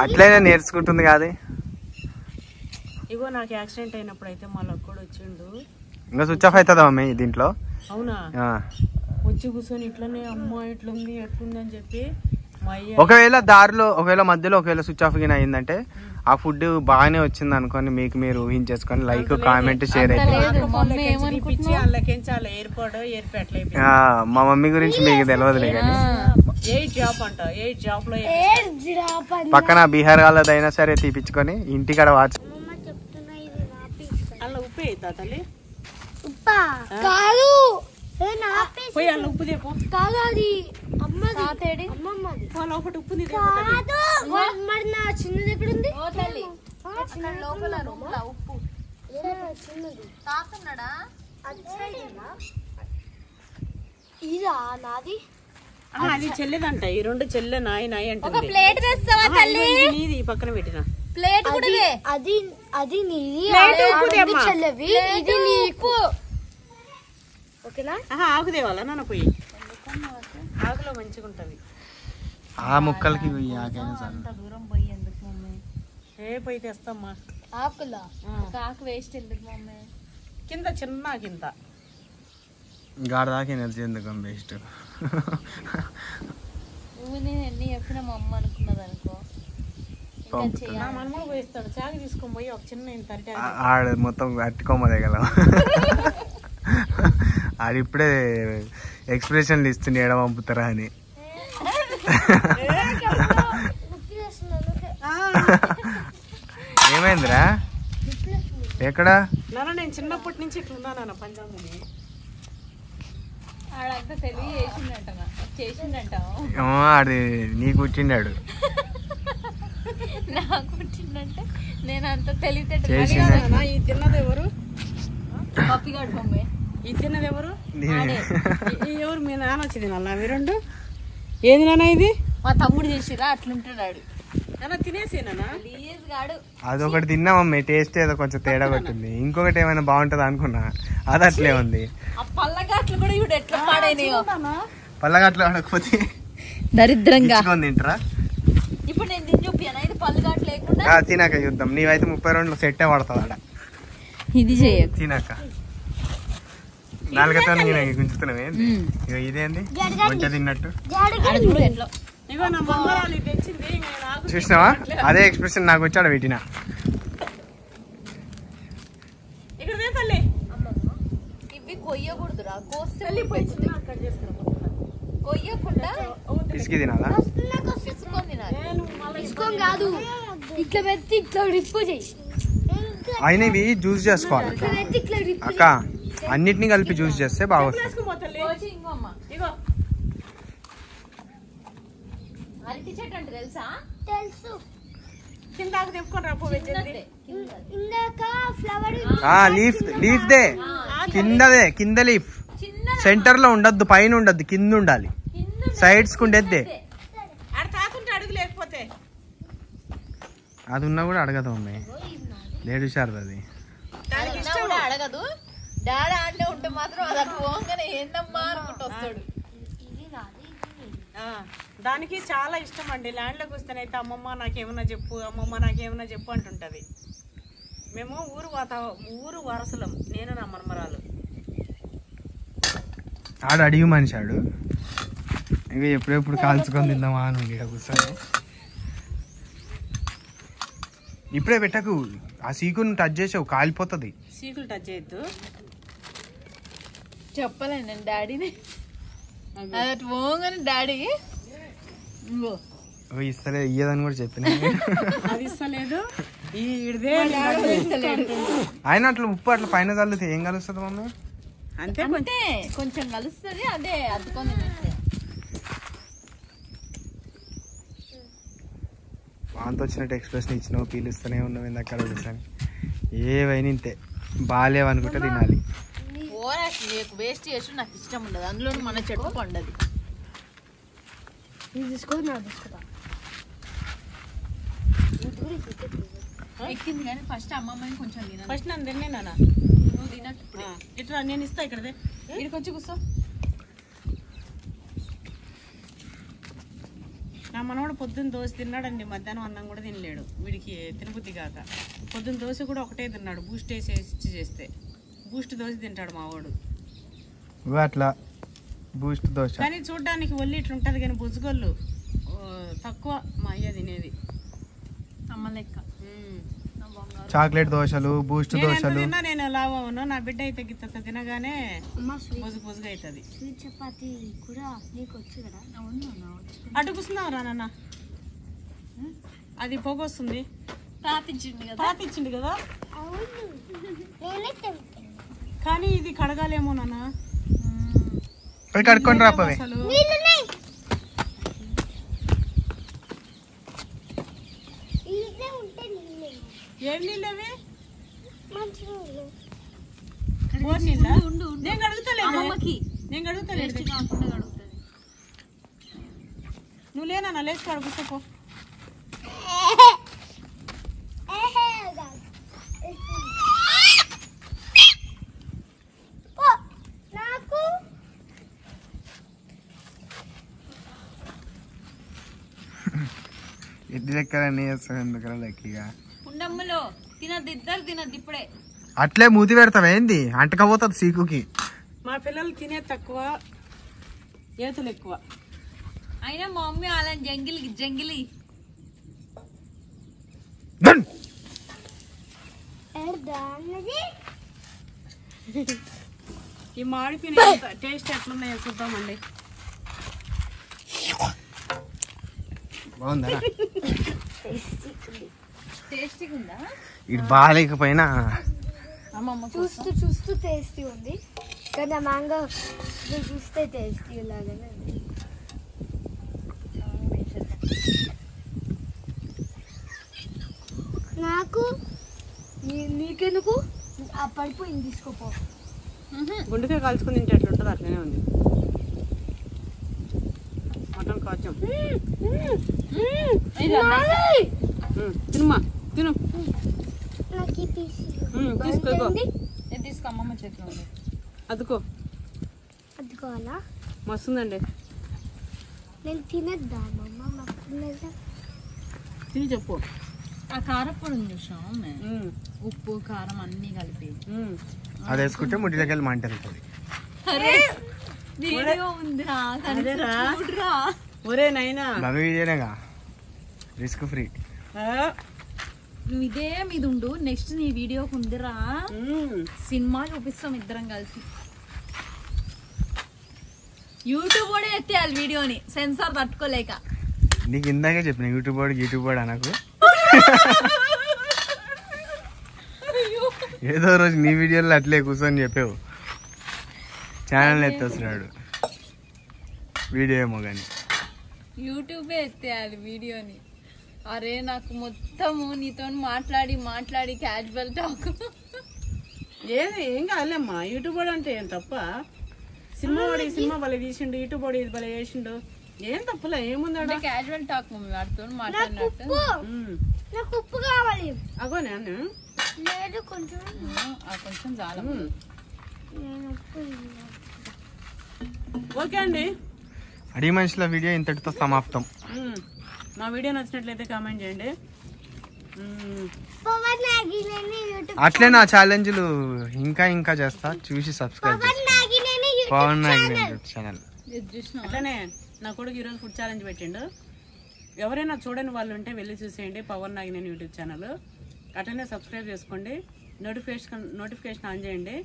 అట్లయినా నేర్చుకుంటుంది కాదు. ఇగో నాకు యాక్సిడెంట్ అయినప్పుడు అయితే మా లక్కుడు వచ్చిండు. ఇంకా స్విచ్ ఆఫ్ అవుతుందా మమ్మీ దీంట్లో? అవునా? వచ్చి కూర్చొని ఇట్లనే అమ్మ ఇట్లుంది ఎట్లుంది అని చెప్పి మా అయ్య ఒకవేళ దారిలో మధ్యలో స్విచ్ ఆఫ్ గిన అయిందంటే ఆ ఫుడ్ బాగానే వచ్చింది అనుకోని మీకు మీరు ఊహించేసుకొని లైక్ కామెంట్ షేర్ అయితే వాళ్ళకించాలి ఎయిర్పోర్ట్ ఎయిర్పోర్ట్ మా మమ్మీ గురించి మీకు తెలియదులే కానీ 8 జాబ్ అంట. 8 జాబ్ లో పక్కన బీహార్ వాళ్ళదైనా సరే తీపిచ్చుకొని ఇంటికాడ వాచ్. అలా ఉప్పు అవుతా తల్లి. ఉప్పా కాదు, పోయి అలా ఉప్పు దేపో. కాదు అది అమ్మది, అమ్మమ్మది. వాళ్ళ ఒకటి ఉప్పు కాదు మరి నా చిన్నది ఎక్కడుంది? లోపల రూమ్ల ఉప్పు చిన్నది తాకున్నాడా? ఇదా నాది? అది చెల్లెదంట. ఈ రెండు చెల్లె నాయి నాయి అంటే ప్లేట్ తెస్తావా తల్లి? నీది ఈ పక్కన పెట్టిన ప్లేట్ కూడా అది అది నీది, ప్లేట్ ఉప్పు దేమ్మా. చెల్లెవి, ఇది నీకు. ఓకేనా? ఆకుదేవాలా నాన్న పోయి ఆకులో మంచిగా ఉంటది. ఆ ముక్కలకి అంత దూరం పోయి ఎందుకు మమ్మీ? ఏ పోయి తెస్తామ్మా. ఆకులా ఆకు వేస్ట్ ఎందుకు మమ్మీ? కింద చిన్న కింద గాడ దాకా ఎనర్జీ ఎందుకు బెస్ట్. నువ్వు నేను ఎన్ని చెప్పినా మా అమ్మ అనుకున్నది అనుకో. నా మనమూడు పోయిస్తాడు. చాకి తీసుకొని పోయి ఒక చిన్న ఇంత అరిటాకు ఆడ మొత్తం అట్టుకోమదే కదా. ఆడు ఇప్పుడే ఎక్స్ప్రెషన్లు ఇస్తుంది ఎడ పంపుతారా అని. ఏమైందిరా? ఎక్కడా? నాన్న నేను చిన్నప్పటి నుంచి ఇట్లున్నా నాన్న పంజాబ్. ఆడంతా తెలివి చేసిందంట. ఆడు నీకు వచ్చిండాడు. నాకు వచ్చిందంటే నేను అంత తెలివితేట. ఈ తిన్నది ఎవరు? పప్పిగాడు మమ్మీ. ఈ తిన్నది ఎవరు? ఎవరు? మీ నాన్న వచ్చింది నాన్న. అవి రెండు ఏది నాన్న? ఇది మా తమ్ముడు చేసిరా అట్లుంటాడు. నాన్న తినేసేనా? ప్లీజ్ గాడు. అదొకటి తిన్నామమ్మీ, టేస్ట్ ఏదో కొంచెం తేడా కొట్టింది. ఇంకొకటి ఏమైనా బాగుంటది అనుకున్నా, అది అట్లే ఉంది. ఆ పల్లగాట్లు కూడా ఇప్పుడు ఎట్లా పాడైనాయో. పల్లగట్లు ఆడకపోతే దరిద్రంగా తింటారా? ఇప్పుడు నేను తిని చూపియానా? ఇది పల్లగాట్లు లేకుండా తినాక చూద్దాం. నీవైతే 32 సెట్టే పడతావు ఆడ. ఇది చేయకు తినాక 4తో గుంజుతున్నావే. ఇదేంది కొంచెం తిన్నట్టు ఇగో నా బంగారాలు తెచ్చింది. చూసినావా? అదే ఎక్స్ప్రెషన్ నాకు వచ్చాడు పెట్టిన. ఇక్కడ తల్లి ఇవి కొయ్యకూడదురా, కోస్తే కొయ్యకుండా కొయ్యకుండా పిసికి తినాలా? తీసుకొని తినాలి. తీసుకోం కాదు, ఇట్లా పెట్టి ఇట్లా రిప్పు చేయి. అయినా ఇవి జ్యూస్ చేసుకోవాలి ఇట్లా పెట్టి ఇట్లా రిప్పు అక్క. అన్నిటినీ కలిపి జ్యూస్ చేస్తే బాగా వస్తుంది. కోచి ఇంకో అమ్మ. ఇగో అరటి చెట్టు అంటే తెలుసా? తెలుసు. కింద తెప్పుకొని రా. చిన్నదే. ఇందాక ఫ్లవర్ లీఫ్ దే కిందదే, కింద లీఫ్. చిన్న సెంటర్ లో ఉండద్దు, పైన ఉండద్దు, కింద ఉండాలి. సైడ్స్ కుండేద్దే. ఆడ తాకుంటే అడుగు లేకపోతే అది ఉన్నా కూడా అడగదు మమ్మీ. లేడు సార్ అది కూడా అడగదు. డాడీ ఆడలే ఉంటే మాత్రం అది అటు పోగానే ఏందమ్మా అనుకుంటూ వస్తాడు. దానికి చాలా ఇష్టం అండి. ల్యాండ్ లోకి వస్తేనైతే అమ్మమ్మ నాకేమన్నా చెప్పు, అమ్మమ్మ నాకేమన్నా చెప్పు అంటుంటది. మేము ఊరు వారసులం, నేను నా మన్మరాలు. ఆడు అడిగి మనిషి ఆడు ఇక ఎప్పుడెప్పుడు కాల్చుకొని తిందామా అని ఉంది కూర్చొని. ఇప్పుడే పెట్టకు, ఆ సీకుని టచ్ చేసావు కాలిపోతుంది. సీకులు టచ్ చేయొద్దు. చెప్పలేను నేను డాడీని, అది పోగానే డాడీ ఇస్తలేదు, ఇయ్యదని కూడా చెప్పిన. అది ఇస్తలేదు. ఆయన అట్లా ఉప్పు అట్లా పైన చల్లితే ఏం కలుస్తుంది మమ్మీ? అంతే అంటే కొంచెం కలుస్తుంది, అదే అద్దుకొని వాంతో వచ్చినట్టు ఎక్స్ప్రెషన్ ఇచ్చినావు, పీలుస్తూనే ఉన్నావు ఇందాక కూర్చొని. ఏవైనా ఇంతే, బాగాలేవనుకుంటే తినాలి. వేస్ట్ చేసి నాకు ఇష్టం ఉండదు, అందులో మన చెట్టు పండదు. ఎక్కింది కానీ ఫస్ట్ అమ్మమ్మని కొంచెం తిన. ఫస్ట్ నన్ను తిన్నానా? నువ్వు తినట్టు ఇట్లా నేను ఇస్తా. ఇక్కడదే ఇక్కడికి వచ్చి కూర్చో. నా మనవాడు పొద్దున్న దోశ తిన్నాడండి, మధ్యాహ్నం అన్నం కూడా తినలేడు. వీడికి తినబుద్ధి కాక పొద్దున్న దోశ కూడా ఒకటే తిన్నాడు, బూస్ట్ వేసి చేస్తే. బూస్ట్ దోశ తింటాడు మావాడు. అట్లా బూస్ట్ దోశ కానీ చూడడానికి ఒళ్ళు ఇట్లా ఉంటుంది కానీ బుజ్జగొల్లు తక్కువ మా అయ్య తినేది. అమ్మ లెక్క చాక్లెట్ దోశలు, బూస్ట్ దోశలు. నేను లావు అవును, నా బిడ్డ అయితే గిత్త తినగానే బొజుగా అవుతుంది. స్వీట్ చపాతి కూడా నీకు వచ్చు కదా? అటు కూర్చున్నావు రా నాన్న, అది పొగొస్తుంది. తాతిచ్చిండు కదా, కానీ ఇది కడగాలేమో నాన్న. కడుక్కొని రాపవే. అసలు ఏం నీళ్ళు అవి? బోర్ నీళ్ళ? నేను కడుగుతలేదు, నేను కడుగుతలేదు. నువ్వు లేనా లేచి కడుగుతాపో. ఎడ్డి లెక్కలు అన్నీ చేస్తావు ఎందుకలా లెక్కగా? ఉండమ్మలో తినద్దు, ఇద్దరు తినద్దు ఇప్పుడే. అట్లే మూతి పెడతావు ఏంది? అంటకపోతుంది సీకుకి. మా పిల్లలు తినే తక్కువ, ఏతులు ఎక్కువ. అయినా మా మమ్మీ అలా జంగిలి ఈ మాడిపోయిన టేస్ట్ ఎట్లున్నాయో చూద్దామండి. బాగుందా? టేస్టీగా ఉందా? ఇది బాగాలేకపోయినా అమ్మమ్మ చూస్తూ టేస్టీ ఉంది, కానీ ఆ మ్యాంగో చూస్తే టేస్టీ లాగానే ఉంది. నాకు నీకెందుకు ఆ పడిపోయింది, తీసుకోపో. గుండెకాయ కాల్చుకుని తింటే ఎట్లుంటుంది అట్లనే ఉంది. మటన్ కాచం తినమ్మా, తిను. తీసుకో, తీసుకో, అమ్మమ్మ చేతిలో ఉంది. అదుకో. అద్దుకోవాలా? మస్తుందండి. నేను తినేద్దా అమ్మమ్మ? తిని చెప్పు. ఆ కారపొడి ఉంది చూసాం, ఉప్పు కారం అన్ని కలిపి అది వేసుకుంటే ముడ్డిలోకి వెళ్ళి మంట వెళ్తుంది. వీడియో ఉందిరా, చూడరా. ఒరే నైనా, అవి వీడియోనేగా, రిస్క్ ఫ్రీ. నువ్వు ఇదే మీద ఉండు, నెక్స్ట్ నీ వీడియోకి ఉందిరా సినిమా చూపిస్తాం ఇద్దరం కలిసి. యూట్యూబ్ కూడా ఎత్తేయాలి వీడియోని, సెన్సార్ తట్టుకోలేక. నీకు ఇందాకే చెప్పిన యూట్యూబ్ వాడు అనకు. ఏదో రోజు నీ వీడియోలో అట్లే కూర్చొని చెప్పావు, ఛానల్ ఎత్తేస్తున్నాడు. వీడియో ఏమో కానీ యూట్యూబే ఎత్తేయాలి వీడియోని. అరే నాకు మొత్తము నీతో మాట్లాడి క్యాజువల్ టాక్. ఏం కాదులేమ్మా, యూట్యూబ్ వాడు అంటే ఏం తప్ప? సినిమా భలే తీసిండు, యూట్యూబ్ వాడు ఇది భలే చేసిండు, ఏం తప్పులే, ఏముందా? క్యాజువల్ టాక్ మమ్మీ, వాడితో మాట్లాడినట్టు. నాకు ఉప్పు కావాలి. అగో నేను లేదు కొంచెం, కొంచెం చాలా. ఓకే అండి, అడిగి మనుషుల వీడియో ఇంతటితో సమాప్తం. మా వీడియో నచ్చినట్లయితే కామెంట్ చేయండి, పవన్ నాగినేని యూట్యూబ్ అట్లే నా ఛాలెంజ్లు ఇంకా ఇంకా చేస్తా, చూసి సబ్స్క్రైబ్ పవన్ నాగినేని పవన్ నాగిని యూట్యూబ్ ఛానల్. అట్లనే నా కొడుకు ఈరోజు ఫుడ్ ఛాలెంజ్ పెట్టిండు. ఎవరైనా చూడని వాళ్ళు ఉంటే వెళ్ళి చూసేయండి పవన్ నాగినేని యూట్యూబ్ ఛానల్. అట్లనే సబ్స్క్రైబ్ చేసుకోండి, నోటిఫికేషన్ ఆన్ చేయండి.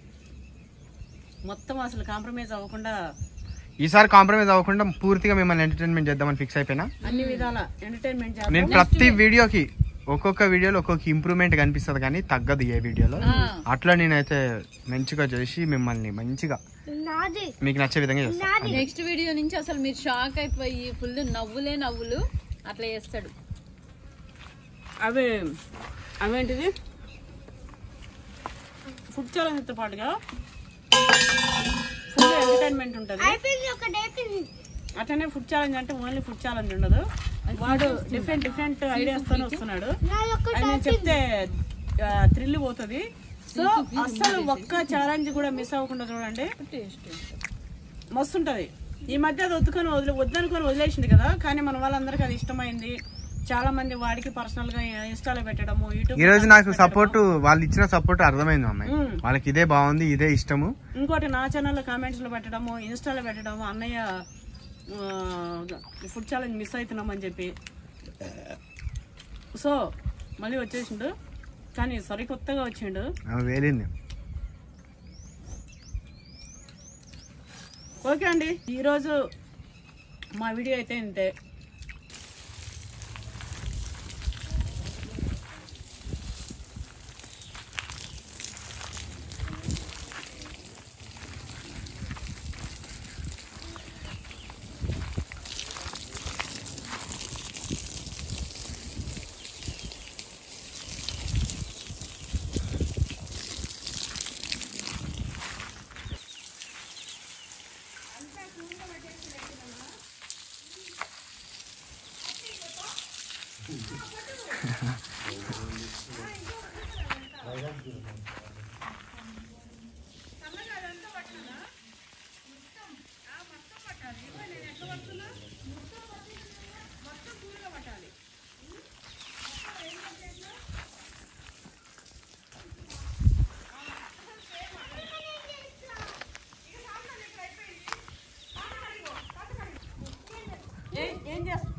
మొత్తం అసలు కాంప్రమైజ్ అవ్వకుండా, ఈసారి కాంప్రమైజ్ అవ్వకుండా పూర్తిగా మిమ్మల్ని ఎంటర్టైన్మెంట్ చేద్దామని ఫిక్స్ అయిపోయినా. అన్ని విధాల ఎంటర్టైన్మెంట్ చేద్దాం. నేను ప్రతి వీడియోకి ఒక్కొక్క వీడియోలో ఒక్కొక్క ఇంప్రూవ్మెంట్ కనిపిస్తుంది కానీ తగ్గదు ఏ వీడియోలో. అట్లా నేనైతే మంచిగా చేసి మిమ్మల్ని మంచిగా నాది మీకు నచ్చే విధంగా చేస్తాను. నెక్స్ట్ వీడియో నుంచి అసలు మీరు షాక్ అయిపోయి ఫుల్ నవ్వులు అట్లా చేస్తాడు. అవేంటిది ఫుడ్ ఛాలెంజ్తో పాటుగా ఫుల్ ఎంటర్టైన్మెంట్ ఉంటుంది. అయిపోయింది ఒకటి అయిపోయింది. అట్లనే ఫుడ్ ఛాలెంజ్ అంటే ఓన్లీ ఫుడ్ ఛాలెంజ్ ఉండదు. వాడు డిఫరెంట్ ఐడియాస్తోనే వస్తున్నాడు. నాది ఒకటి అది నేను చెప్తే థ్రిల్ పోతుంది. సో అస్సలు ఒక్క ఛాలెంజ్ కూడా మిస్ అవ్వకుండా చూడండి, మస్తు ఉంటుంది. ఈ మధ్య అది వద్దనుకొని వదిలేసింది కదా, కానీ మన వాళ్ళందరికీ అది ఇష్టమైంది. చాలా మంది వాడికి పర్సనల్ గా ఇన్స్టాలో పెట్టడము, యూట్యూబ్. ఈ రోజు నాకు సపోర్ట్, వాళ్ళు ఇచ్చిన సపోర్ట్ అర్థమైంది అమ్మాయి, వాళ్ళకి ఇదే బాగుంది, ఇదే ఇష్టము. ఇంకోటి నా ఛానల్లో కామెంట్స్ లో పెట్టడము, ఇన్స్టాలో పెట్టడము, అన్నయ్య ఫుడ్ ఛాలెంజ్ మిస్ అవుతున్నామని చెప్పి. సో మళ్ళీ వచ్చేసిండు, కానీ సరికొత్తగా వచ్చిండు. వేలింది. ఓకే అండి, ఈరోజు మా వీడియో అయితే ఇంతే. ఏం చేస్తా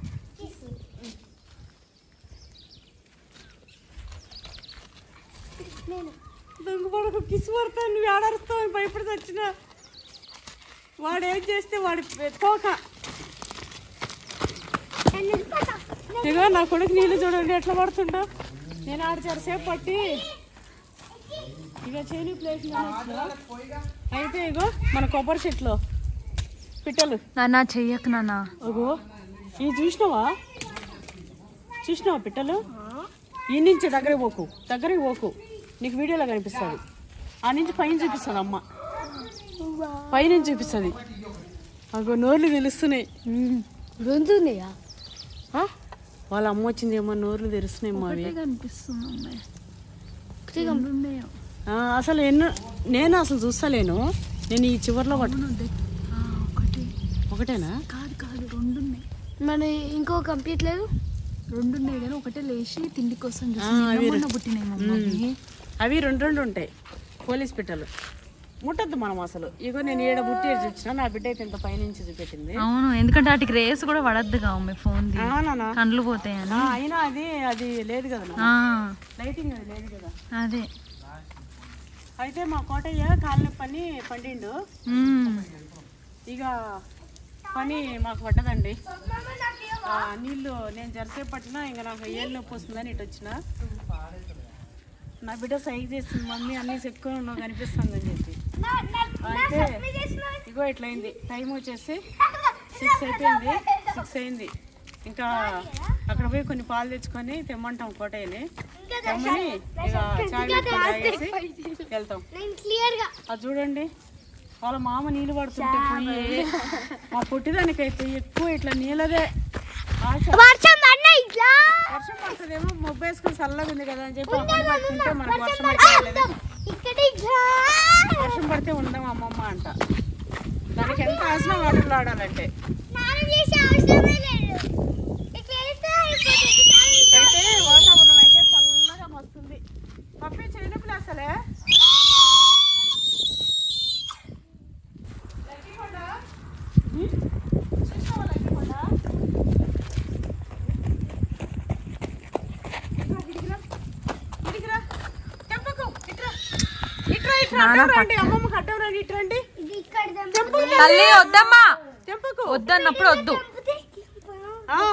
దొంగ పడకు కిసి పడతాను, నువ్వు ఏడాడుస్తావు భయపడి వచ్చిన. వాడు ఏం చేస్తే వాడి తోక. ఇగో నా కొడుకు నీళ్ళు చూడండి ఎట్లా పడుతుండో. నేను ఆడిచారుసేపు పట్టి ఇక చేని ప్లేస్ అయితే ఇగో మన కొబ్బరి చెట్లు పిట్టలు. నాన్న చెయ్యకు నాన్న. అగో ఇవి చూసినావా పిట్టలు? ఈ నుంచి దగ్గరికి పోకు, నీకు వీడియోలో కనిపిస్తుంది. ఆ నుంచి పైన చూపిస్తుంది అమ్మ, పైనుంచి చూపిస్తుంది. అగో నోర్లు తెలుస్తున్నాయి. గొంతున్నాయా? వాళ్ళ అమ్మ వచ్చిందేమో, నోర్లు తెరుస్తున్నాయి అవి. అసలు నేను అసలు చూస్తలేను. నేను ఈ చివర్లో ఒకటేనా? కాదు 2 ఉన్నాయి. మన ఇంకో కంప్లీట్ లేదు. 2 ఉన్నాయి కానీ ఒకటే లేచి తిండి కోసం పుట్టినాయి. అవి 2 ఉంటాయి పోలీస్ పిట్టలు. ముట్టద్దు మనం అసలు. ఇగో నేను ఏడ బుట్టి చూపించిన, నా బిడ్డ అయితే ఇంత పైనుంచి చూపెట్టింది. అవును, ఎందుకంటే వాటికి రేస్ కూడా పడద్దుగా ఫోన్ కండ్లు పోతాయని. అయినా అది లేదు కదా, లైటింగ్ అది లేదు కదా. అదే అయితే మా కోటయ్య కాళ్ళ పని పండిండు. ఇక పని మాకు పట్టదండి. నీళ్ళు నేను జరసేపు పట్టినా ఇంకా నాకు ఏళ్ళు నొప్పి వస్తుందని ఇటు వచ్చిన. నా బిడ్డ సైజ్ చేస్తుంది, మమ్మీ అన్నీ ఎక్కువ ఉన్నావు కనిపిస్తుంది అని చెప్పి. అయితే ఇగో ఇట్లయింది. టైం వచ్చేసి 6 అయింది. ఇంకా అక్కడ పోయి కొన్ని పాలు తెచ్చుకొని తెమ్మంటాం కోటయ్యని. తెమ్మని ఇక చాయ్ తాగేసి వెళ్తాం. అది చూడండి, వాళ్ళ మామ నీళ్ళు పడుతుంటే పోయి మా పుట్టిదానికైతే ఎక్కువ ఇట్లా నీళ్ళదే ఆశ. వర్షం పడుతుందేమో, మొబ్బు వేసుకుని చల్లగా ఉంది కదా అని చెప్పి పట్టుకుంటే మనకు వర్షం వర్షం పడితే ఉందాం అమ్మమ్మ అంట. దానికి ఎంత ఆశ వాటర్లో ఆడాలంటే. అయితే వాతావరణం అయితే అమ్మమ్మకి అడ్డం రండి, ఇటు రండి. తల్లి వద్దమ్మా, తెంపకు, వద్దన్నప్పుడు వద్దు.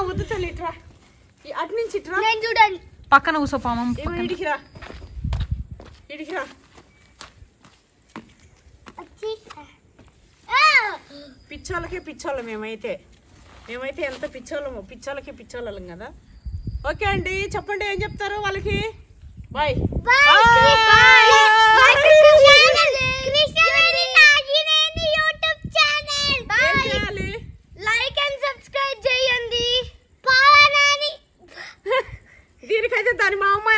వద్దు తల్లి, ఇట్రా, అటు నుంచి ఇట్రా, చూడండి పక్కన కూసోపామం. ఇడికిరా, ఇడికిరా. పిచ్చోళ్ళకే పిచ్చోళ్ళం మేమైతే ఎంత పిచ్చోళ్ళము, పిచ్చోళ్ళం కదా. ఓకే అండి, చెప్పండి ఏం చెప్తారు వాళ్ళకి. బాయ్. లైక్ అండ్ సబ్స్క్రైబ్ చేయండి. దీనికైతే దాని మా అమ్మ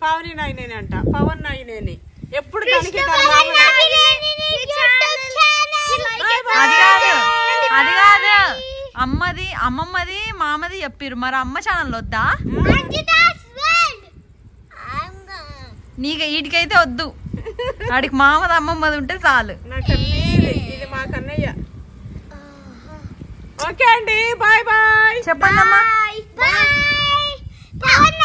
పావని నాయనేని అంట, పవన్ నాయనేని. ఎప్పుడు దానికి అది కాదు, అమ్మమ్మది మామది చెప్పిర్రు, మరి అమ్మ ఛానల్ వద్దా? నీకు వీటికైతే వద్దు, వాడికి మామది అమ్మమ్మది ఉంటే చాలు. నా కన్నయ్య, ఇది మా కన్నయ్య. ఓకే అండి, బాయ్ బాయ్ చెప్పండి అమ్మా. బాయ్.